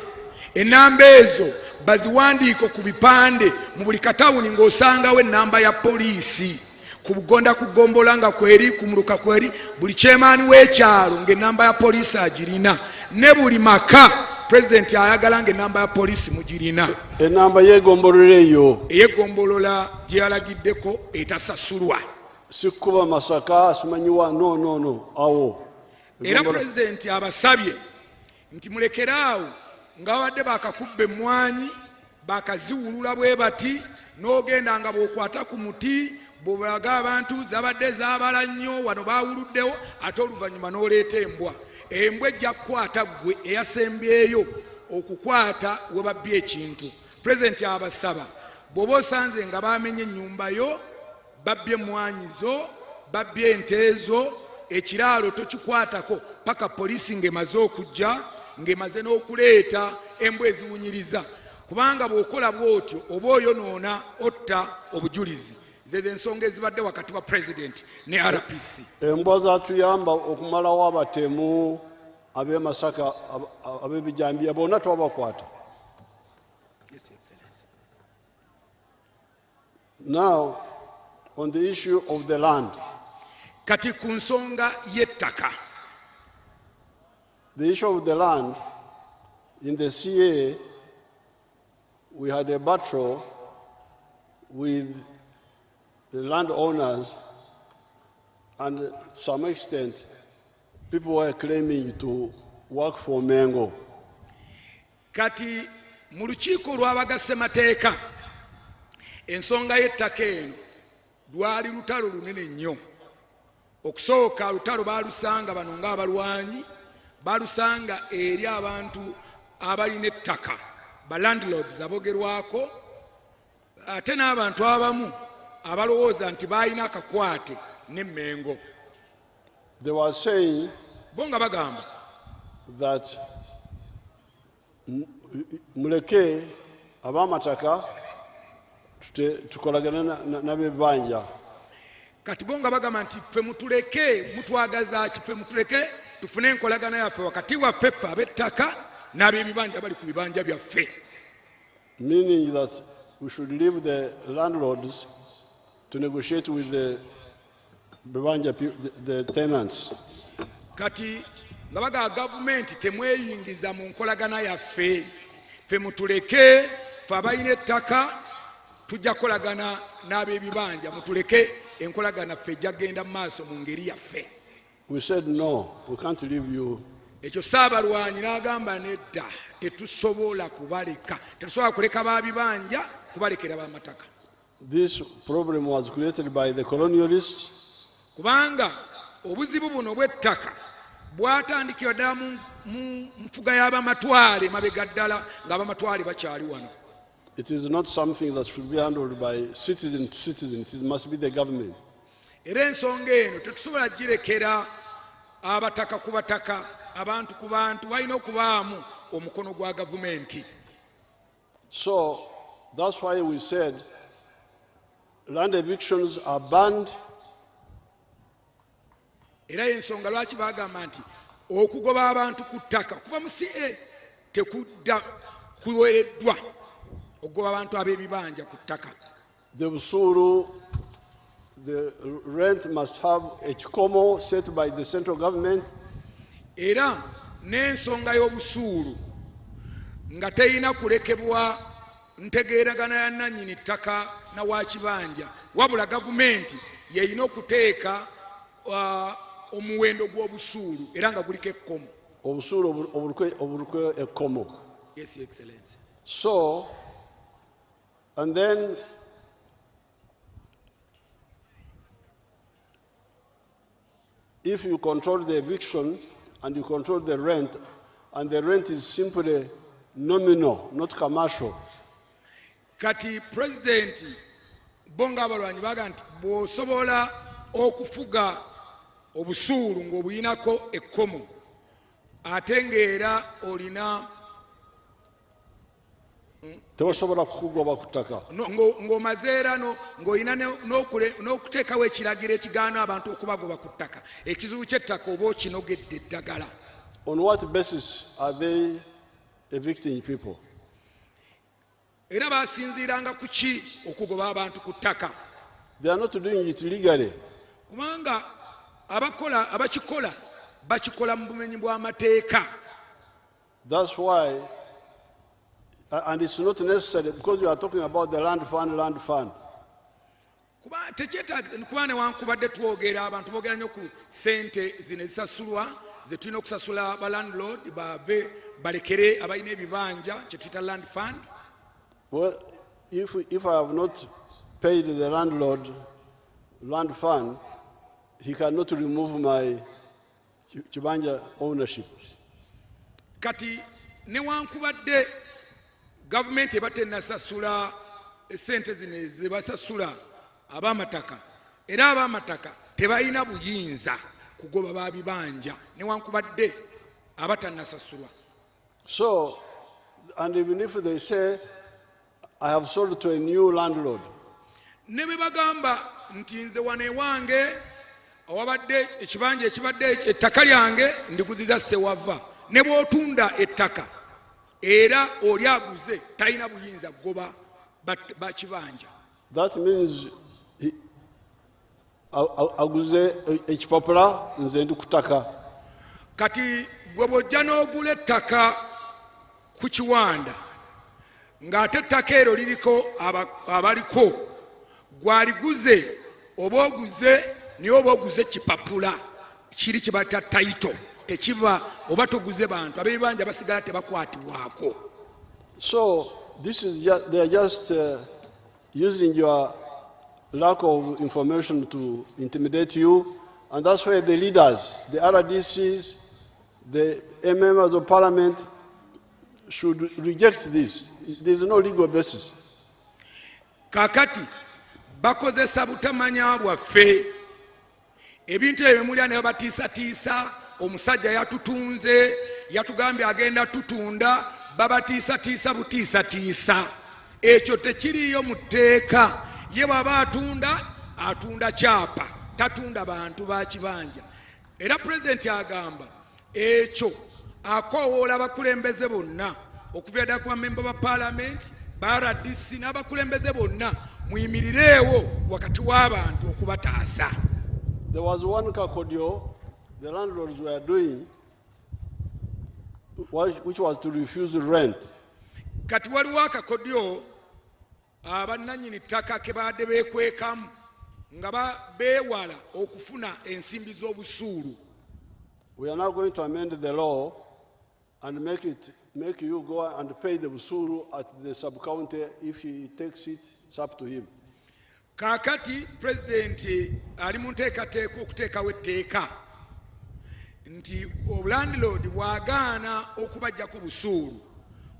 ennamba ezo baziwandiike ku bipande mu buli katawuni ng'osangawo ennamba ya poliisi ku bugonda ku gombola nga kweri ku muluka kweri buli kyemaani w'ekyalo ng'ennamba ya poliisi agirina ne buli maka President ayagala ng'ennamba ya poliisi mugirina. Ennamba y'egombolola eyo ey'egombolola gye yalagiddeko etasasulwa sikuba Masaka simanyiwa no awo. Era President abasabye nti mulekeraawo ng'abadde bakakubba emmwanyi bakaziwulula bwe bati n'ogenda nga bw'okwata ku muti bw'olaga abantu zabadde zaabala nnyo wano baawuluddewo ate oluvannyuma n'oleeta embwa. Embwa ejja kukwata ggwe eyasembyeyo okukwata we babbye ekintu. President abasaba bw'oba osanze nga baamenye ennyumba yo babbye emmwanyi zo babbye ente ezo ekiraalo tokikwatako paka poliisi ng'emaze okujja ng'emaze n'okuleeta embwa eziwunyiriza kubanga bw'okola bw'otyo oba oyonoona otta obujulizi. Zezo ensonga ezibadde wakati wa President ne RPC. Embwa zatuyamba okumalawo abatemu abe Masaka abe bijambia bonna twabakwata. Yes, Excellency. Now on the issue of the land, Kati ku nsonga y'ettaka. the issue of the land in the CA, we had a battle with the landowners, and to some extent people were claiming to work for Mengo. Kati mu lukiiko lw'abagassemateeka ensonga y'ettaka eno lwali lutalo lunene nnyo. Okusooka lutalo baalusanga bano ng'abalwanyi, baalusanga eri abantu abalina ettaka, ba landlords abogerwako, ate n'abantu abamu abalowooza nti baalina akakwate ne Mengo. They were saying Bo nga bagamba that muleke abamataka tukolagana n'abebanja. kati bo nga bagamba nti ffe mutuleke, mutwagaza ki, ffe mutuleke tufune enkolagana yaffe wakati waffe ffe ab'ettaka n'ab'ebibanja bali ku bibanja byaffe. Meaning that we should leave the landlords to negotiate with the tenants. Kati nga baga gavumenti temweyingiza mu nkolagana yaffe, ffe mutuleke, ffe abalina ettaka tujja kolagana n'ab'ebibanja, mutuleke enkolagana ffe jagenda mu maaso mu ngeri yaffe. We said no, we can't leave you. Ekyo Ssaabalwanyi n'agamba nedda, tetusobola kubaleka, tetusobola kuleka baabibanja kubalekera b'amataka. This problem was created by the colonialists, kubanga obuzibu buno bw'ettaka bwatandikira ddala mu nfuga y'abamatwale mabega ddala ng'abamatwale bakyali wano. It is not something that should be handled by citizen to citizen. It must be the government. Era ensonga eno tetusobola girekera abataka ku bataka, abantu ku bantu, walina okubaamu omukono gwa gavumenti. So that's why we said land evictions are banned. Era ensonga lwaki bagamba nti okugoba abantu ku ttaka kuba mu CA tekudda kuwereddwa okugoba abantu ab'ebibanja ku ttaka. The busuru, the rent must have a kikomo set by the central government. Era n'ensonga y'obusuulu nga teyina kulekebwa ntegeeragana ya nannyini ttaka na wa kibanja, wabula gavumenti yeyina okuteeka omuwendo gw'obusuulu era nga guliko ekkomo. Obusuru obulukwe ekkomo. Yes, Your Excellency. So, and then if you control the eviction and you control the rent, and the rent is simply nominal, not commercial. Kati President bonga abalwanyi baga nti bw'osobola okufuga obusuulu ng'obuyinako ekkomo ate ng'era olina tebasobola kukugoba ku ttaka. ng'omaze era ng'olina n'okuteekawo ekiragiro ekigaana abantu okubagoba ku ttaka, ekizibu ky'ettaka oba okinogedde eddagala. On what basis are they evicting people? Era basinziiranga ku ki okugoba abantu ku ttaka? They are not doing it legally. Kubanga abakikola bakikola mu bumenyi bw'amateeka. That's why, and it's not necessary because you are talking about the land fund. Kuba tekyetaaga kuba newankubadde twogera abantu boogera nnyo ku ssente zino ezisasulwa ze tulina okusasula ba landlord bave balekere abalina ebibanja kye tuyita land fund. Well, if I have not paid the landlord land fund, he cannot remove my kibanja ownership. Kati newankubadde gavumenti eba tennasasula essente zino ze basasula ab'amataka, era ab'amataka tebalina buyinza kugoba babibanja newankubadde abatannasasulwa. So, and even if they say, I have sold to a new landlord, ne bwe bagamba nti nze wano ewange awabadde ekibanja ekibadde ettaka lyange ndiguziza Sewava ne bw'otunda ettaka era oli aguze talina buyinza goba bakibanja. That means aguze ekipapula nze ndi kutaka. Kati gwe bw'ojja n'ogula ettaka ku kiwanda ng'ate ettaka ero liriko abaliko gwaliguze oba oguze niyo oba oguze kipapula kiri kibata title tekiba oba toguze bantu ab'ebibanja basigala tebakwatibwako. So this is just, they are just using your lack of information to intimidate you, and that's why the leaders, the RDCs, the members of parliament should reject this. There is no legal basis. Kakati bakozesa butamanya bwaffe ebintu ebyo mulya ne babatiisatiisa omusajja yatutunze yatugambye agenda tutunda babatiisatiisa butiisatiisa ekyo tekiriyo mu tteeka ye bw'aba atunda kyapa tatunda bantu ba kibanja era pulezidenti agamba ekyo akoowoola abakulembeze bonna okuva ddala ku bamemba ba paalamenti ba RDC n'abakulembeze bonna muyimirireewo wakati w'abantu okubataasa. There was one kakodio the landlords were doing, which was to refuse rent. Kati waliwo akakodyo abannannyini ttaka ke baadde beekwekamu nga beewala okufuna ensimbi z'obusuulu. We are now going to amend the law and make you go and pay the busuru at the sub-county. If he takes it, it's up to him. Kakati President ali mu nteekateeka okuteekawo etteeka nti obulandlord bw'agaana okubajjako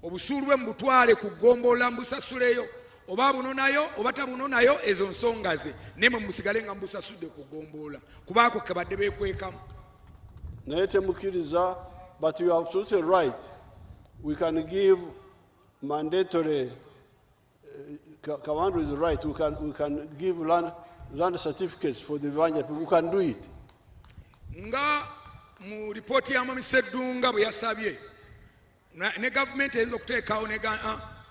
obusuulu bwe mbutwale ku ggombolola mbusasuleyo oba bunonayo oba tabunonayo ezo nsonga ze naye mwe musigale nga mbusasudde ku ggombolola kubaako ke badde beekwekamu. Naye temukkiriza, but you are absolutely right. We can give mandatory. Kawandu is right. We can give land certificates for the Vanja people. We can do it. Nga mu ripooti ya Mwami Sseddunga bwe yasabye ne gavumenti eyinza okuteekawo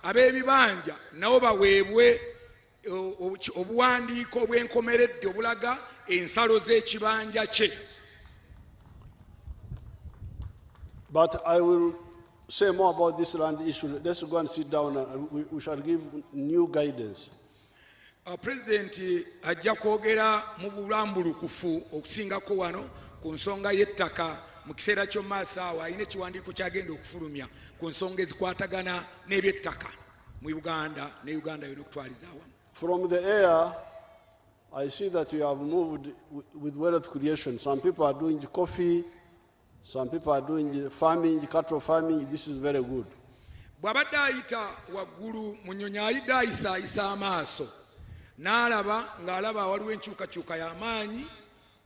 ab'ebibanja nabo baweebwe obuwandiiko obw'enkomeredde obulaga ensalo z'ekibanja kye. But I will say more about this land issue. Let's go and sit down and we shall give new guidance. President ajja kwogera mu bulambulukufu okusingako wano ku nsonga y'ettaka mu kiseera ky'omumaaso awo alina ekiwandiiko kyagenda okufulumya ku nsonga ezikwatagana n'ebyettaka mu Uganda ne Uganda yonna okutwaliza awamu. From the air, I see that you have moved with wealth creation. Some people are doing coffee, some people are doing farming, cattle farming. This is very good. Bw'abadde ayita waggulu mu nnyonyi ayidde ayisaayisa amaaso n'alaba ng'alaba waliwo enkyukakyuka y'amaanyi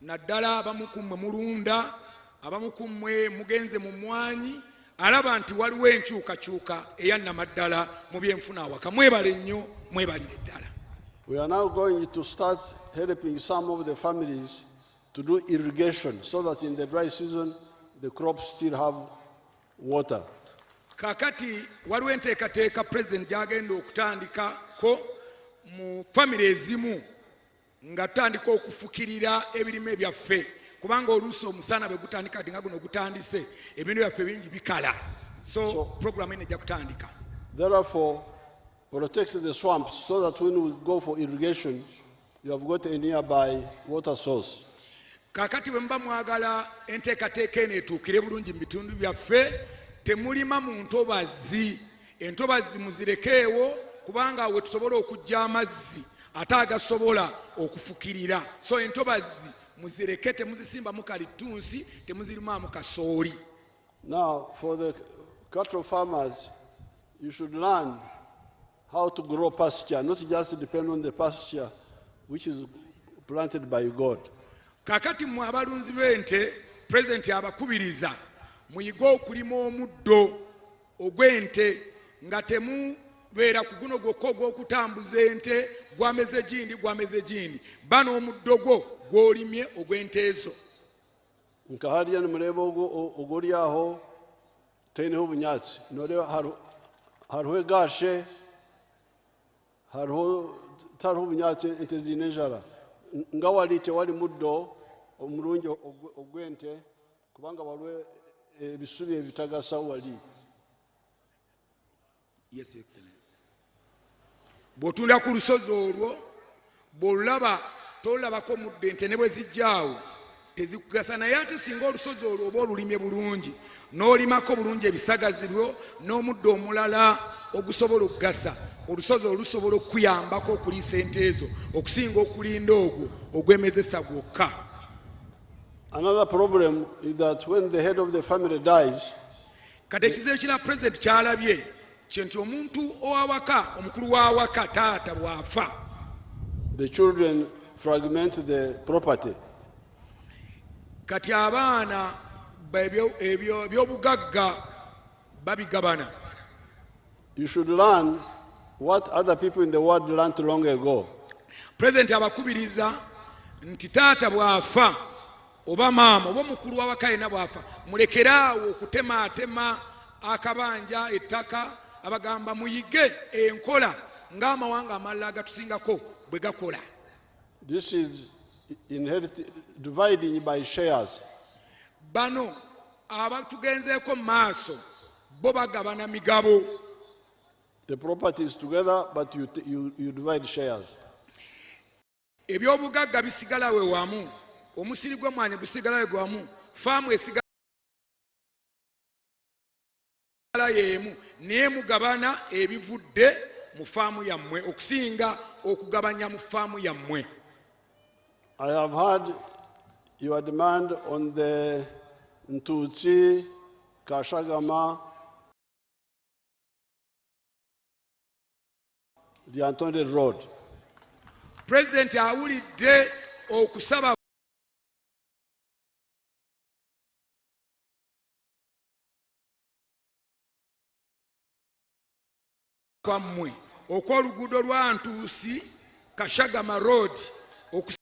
naddala abamu ku mmwe mulunda abamu ku mmwe mugenze mu mmwanyi alaba nti waliwo enkyukakyuka eyannamaddala mu byenfuna awaka. Mwebale nnyo, mwebalire ddala. We are now going to start helping some of the families to do irrigation so that in the dry season the crops still have water. Kakati waliwo enteekateeka President gy'agenda okutandikako mu famire ezimu nga tutandika okufukirira ebirime byaffe kubanga oluusi omusana bwe gutandika nga guno gutandise ebintu byaffe bingi bikala. So program eno ejja kutandika. Therefore, protect the swamps so that when we go for irrigation, you have got a nearby water source. Kakati bwe muba mwagala enteekateeka eno etuukire bulungi mu bitundu byaffe temulima mu ntobazi. Entobazi muzirekeewo kubanga we tusobola okujja amazzi ate agasobola okufukirira. So entobazi muzireke temuzisimbamu kalitunsi temuzirimamu kasooli. Now, for the cattle farmers, you should learn how to grow pasture, not just depend on the pasture which is planted by God. Kakati mu abalunzi b'ente President abakubiriza muyige okulima omuddo ogw'ente nga beera ku guno gwokka ogw'okutambuza ente gwameze gindi bano omuddo gwo gw'olimye ogw'ente ezo nka hariya nimureba oguri aho taineho obunyatsi noreba hariho egashe tariho obunyatsi ente ziine enjara nga wali tewali muddo omurungi ogw'ente kubanga waliwo ebisubi ebitagasa wali. Yes, Excellency. Bw'otunda ku lusozi olwo bw'olulaba tolabako muddo ente ne bwe zijjaawo tezikugasa naye ate singa olusozi olwo oba olulimye bulungi n'olimako bulungi ebisagazi byo n'omuddo omulala ogusobola okugasa olusozi olusobola okuyambako okuliisa ente ezo okusinga okulinda ogwo ogwemezesa gwokka. Another problem is that when the head of the family dies, kati ekizibu kira president kyalabye kinti omuntu owawaka omukulu wawaka taata bw'afa the children fragment the property. Kati abaana ebyobugagga babigabana. You should learn what other people in the world learned long ago. President abakubiriza nti taata bw'afa oba maama oba omukulu wawaka yenna bw'afa mulekeraawo okutemaatema akabanja ettaka abagamba muyige enkola ng'amawanga amalala agatusingako bwe gakola. This is dividing by shares. Bano abatugenzeeko mu maaso bo bagabana migabo. The property is together but you divide shares. Ebyobugagga bisigala we wamu omusiri gw'omwanya gusigala we wamu faamu esigala yemu naye mugabana ebivudde mu faamu yammwe okusinga okugabanya mu faamu yammwe. I have heard your demand on the Ntutsi, Kashagama, the Antonde Road. President awulidde okusaba kwammwe okw'oluguudo lwa Ntuusi Kashagama Road okusaba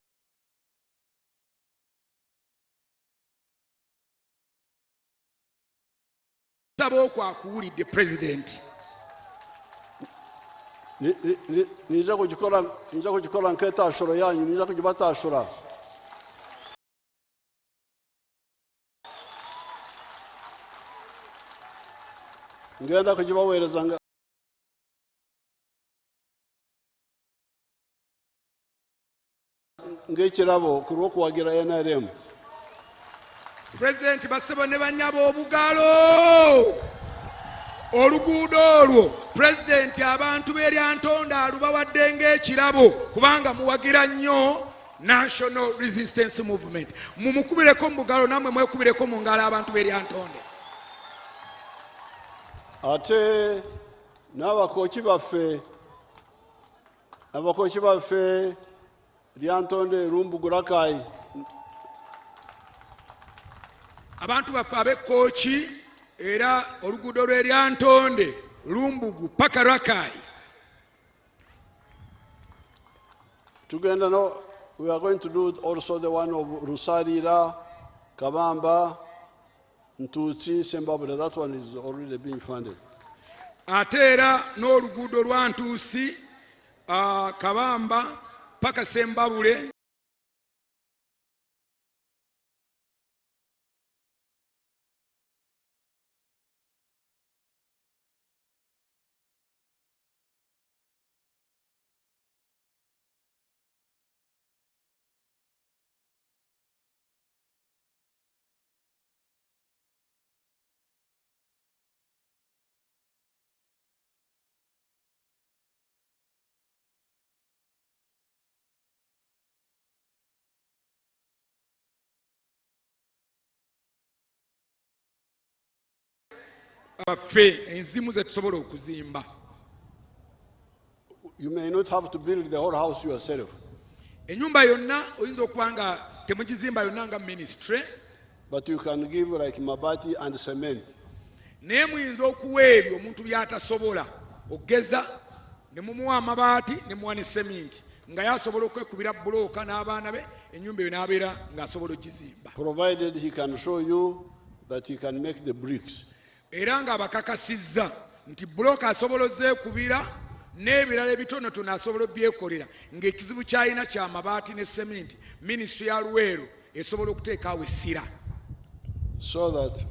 okwakuwulidde President. Niza kugikola nk'etaashuro yanyu, niza kugibataashura. Ngenda kugibaweereza ng'ekirabo ku lw'okuwagira NRM. President basebo ne banyaba obugalo oluguudo olwo President abantu b'eryantonde alubawadde ng'ekirabo kubanga muwagira nnyo National Resistance Movement. Mumukubireko mu bugalo namwe mwekubireko mu ngalo abantu b'eryantonde. Ate n'abakooki baffe lyantonde Lumbugurakai. Abantu baffe ab'Ekkooki era oluguudo lw'eryantonde Lumbugu paka Rakai. Tugenda we are going to do also the one of Rusarira, Kabamba, Ntutsi, Sembabule. That one is already being funded. Ate era n'oluguudo lwa Ntuusi Kabamba paka Sembabule enzimu ze tusobola okuzimba. You may not have to build the whole house yourself. Ennyumba yonna oyinza okuba nga temugizimba yonna nga ministry, but you can give like mabati and cement. naye muyinza okuwa ebyo omuntu by'atasobola ogeza ne mumuwa amabaati ne muwa ne cement nga yasobola okwekubira bulooka n'abaana be ennyumba eyo n'abeera ng'asobola ogizimba. Provided he can show you that he can make the bricks. Era ng'abakakasizza nti bulooka asobola ozeekubira n'ebirala ebitonotono asobola obyekolera ng'ekizibu ky'alina ky'amabaati ne cement, minisitule ya Luweero esobola okuteekaawo essira. So that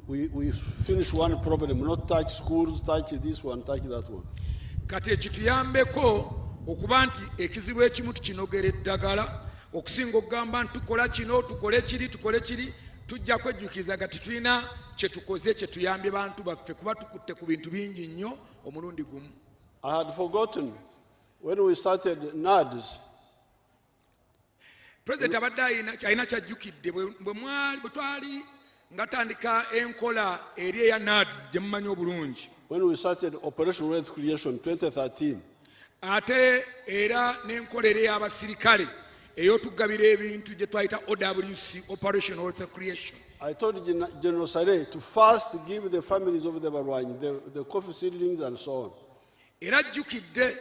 we finish one problem, not touch schools, touch this one, touch that one. Kati ekituyambeko okuba nti ekizibu ekimu tukinogera eddagala okusinga okugamba nti tukola kino tukole kiri tujja kwejjukiriza nga tetulina kye tukoze kye tuyambye bantu baffe kuba tukutte ku bintu bingi nnyo omulundi gumu. I had forgotten when we started NADS. President abadde alina kyajjukidde bwe twali nga tandika enkola eri eya NADS gye mumanyi obulungi. When we started Operation Wealth Creation 2013. Ate era n'enkola eri ey'abasirikale ey'otugabira ebintu gye twayita OWC, Operation Wealth Creation. I told General Sare to first give the families of the Barwanyi, the coffee seedlings and so on. Era jjukidde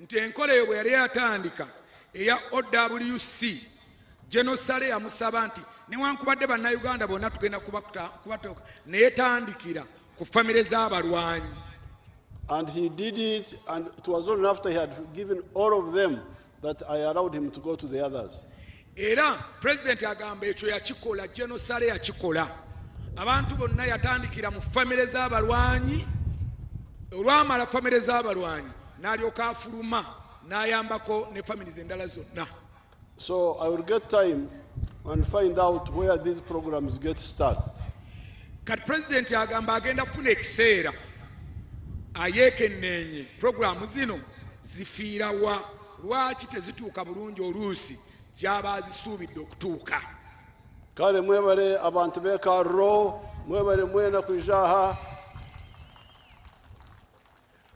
nti enkola eyo bwe yali yatandika eya OWC, General Sare yamusaba nti newankubadde bannayuganda bonna tugenda kubatoka naye tandikira ku famire z'abalwanyi. And he did it, and it was only after he had given all of them that I allowed him to go to the others. Era President agamba ekyo yakikola, General Sare yakikola. Abantu bonna yatandikira mu famire z'abalwanyi, olwamala famire z'abalwanyi n'alyoka afuluma n'ayambako ne families endala zonna. So I will get time and find out where these programs get started. Kati President agamba agenda kufuna ekiseera ayeekenneenye programu zino zifiira wa, lwaki tezituuka bulungi oluusi gy'aba azisuubidde okutuuka. Kale mwebale abantu b'e Karro, mwebale mwena ku Ijaha.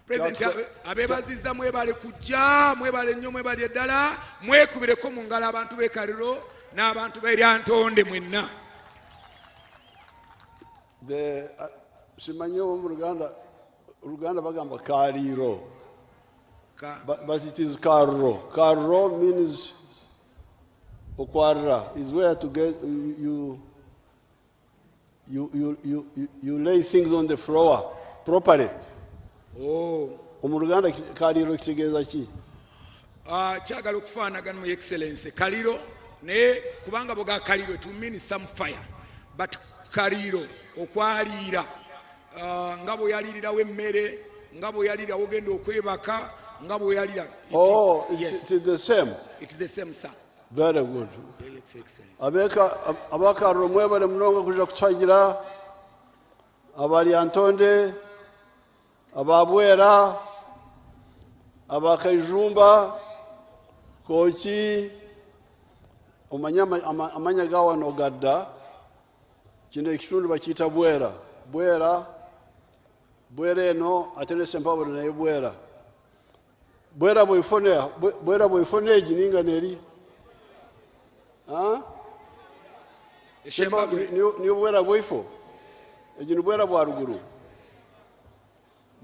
President abeebazizza mwebale kujja, mwebale nnyo, mwebale ddala, mwekubireko mu ngalo abantu b'e Karro n'abantu b'Eryantonde mwenna. Simanyi mu Luganda bagamba Kaliro. But it is Karro. Karro means Okwara, is where to get you lay things on the floor properly. Oh. Omuluganda Kaliro kitegeeza ki? Kyagala okufaanagana mu excellence. Kaliro naye kubanga boga Kaliro to mean some fire. But Kaliro okwaliira nga bwe yalirirawo emmere, nga bwe yalirirawo ogenda okwebaka, nga bwe yalira. Oh, it is the same. It is the same, sir. Very good. Yes, excellence. Abakarro mwebale munonga kuja kutwagira, Abalyantonde, Ababwera, Abakaijumba, Kochi, amanya gawa n'ogadda, kino ekitundu bakiyita Bwera. Bwera eno ate ne Sempabule naye Bwera. Bwera bw'efuna egininga neri. Niyo Bwera bw'efo. Egino Bwera bwa ruguru.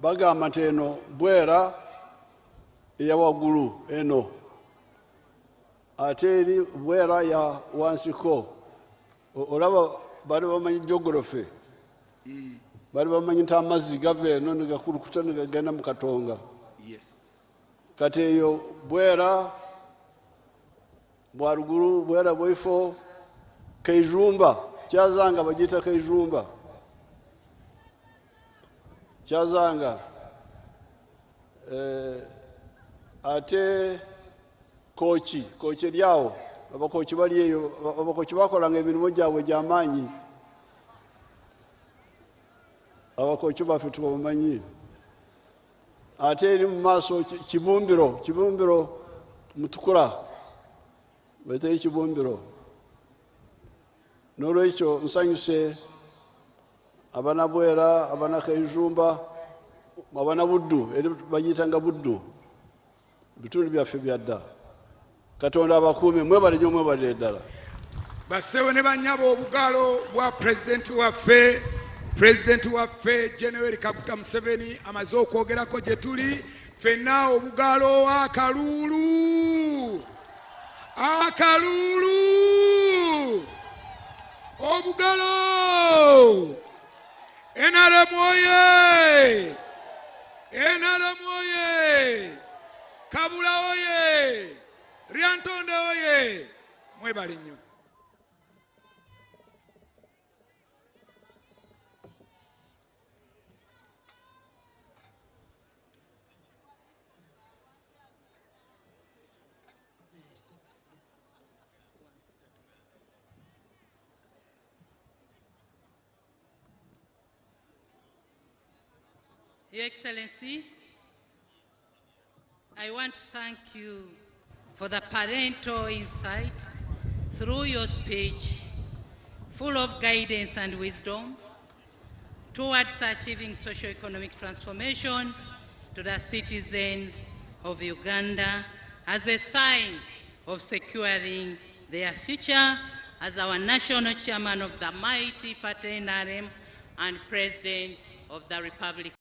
Bagamba nti eno Bwera eya waggulu eno. Ate eri Bwera ya wansiko. Olaba bali bamanyi geography. Bali bamanyi nti amazzi gava eno ne gakulukuta ne gagenda mu Katonga. Yes. Kati eyo Bwera bwa ruguru, Bwera bw'efo, Kaijumba, Kyazanga bagiyita Kaijumba. Kyazanga. Ate Kochi eryawo. Abakochi bali eyo, abakochi bakolanga emirimu gyabwe gy'amaanyi. Abakochi baffe tubamanyi. Ate eri mu maaso Kibumbiro Mutukula. Bete Kibumbiro. N'olwekyo nsanyuse abana Bwera, abana Kaijumba, abana Buddu, eri bagiyitanga Buddu. Bitundu byaffe byadda. Katonda abakuume mwebale nnyo mwebale ddala. Basewo ne bannyabo obugalo bwa President waffe President waffe General Kaguta Museveni amaze okwogerako gye tuli ffenna obugaalo akalulu obugaalo NRM oye NRM oye Kabula oye Ryantonde oye mwebale nnyo. Your Excellency, I want to thank you for the parental insight through your speech, full of guidance and wisdom towards achieving socio-economic transformation to the citizens of Uganda as a sign of securing their future as our national chairman of the mighty party NRM and President of the Republic.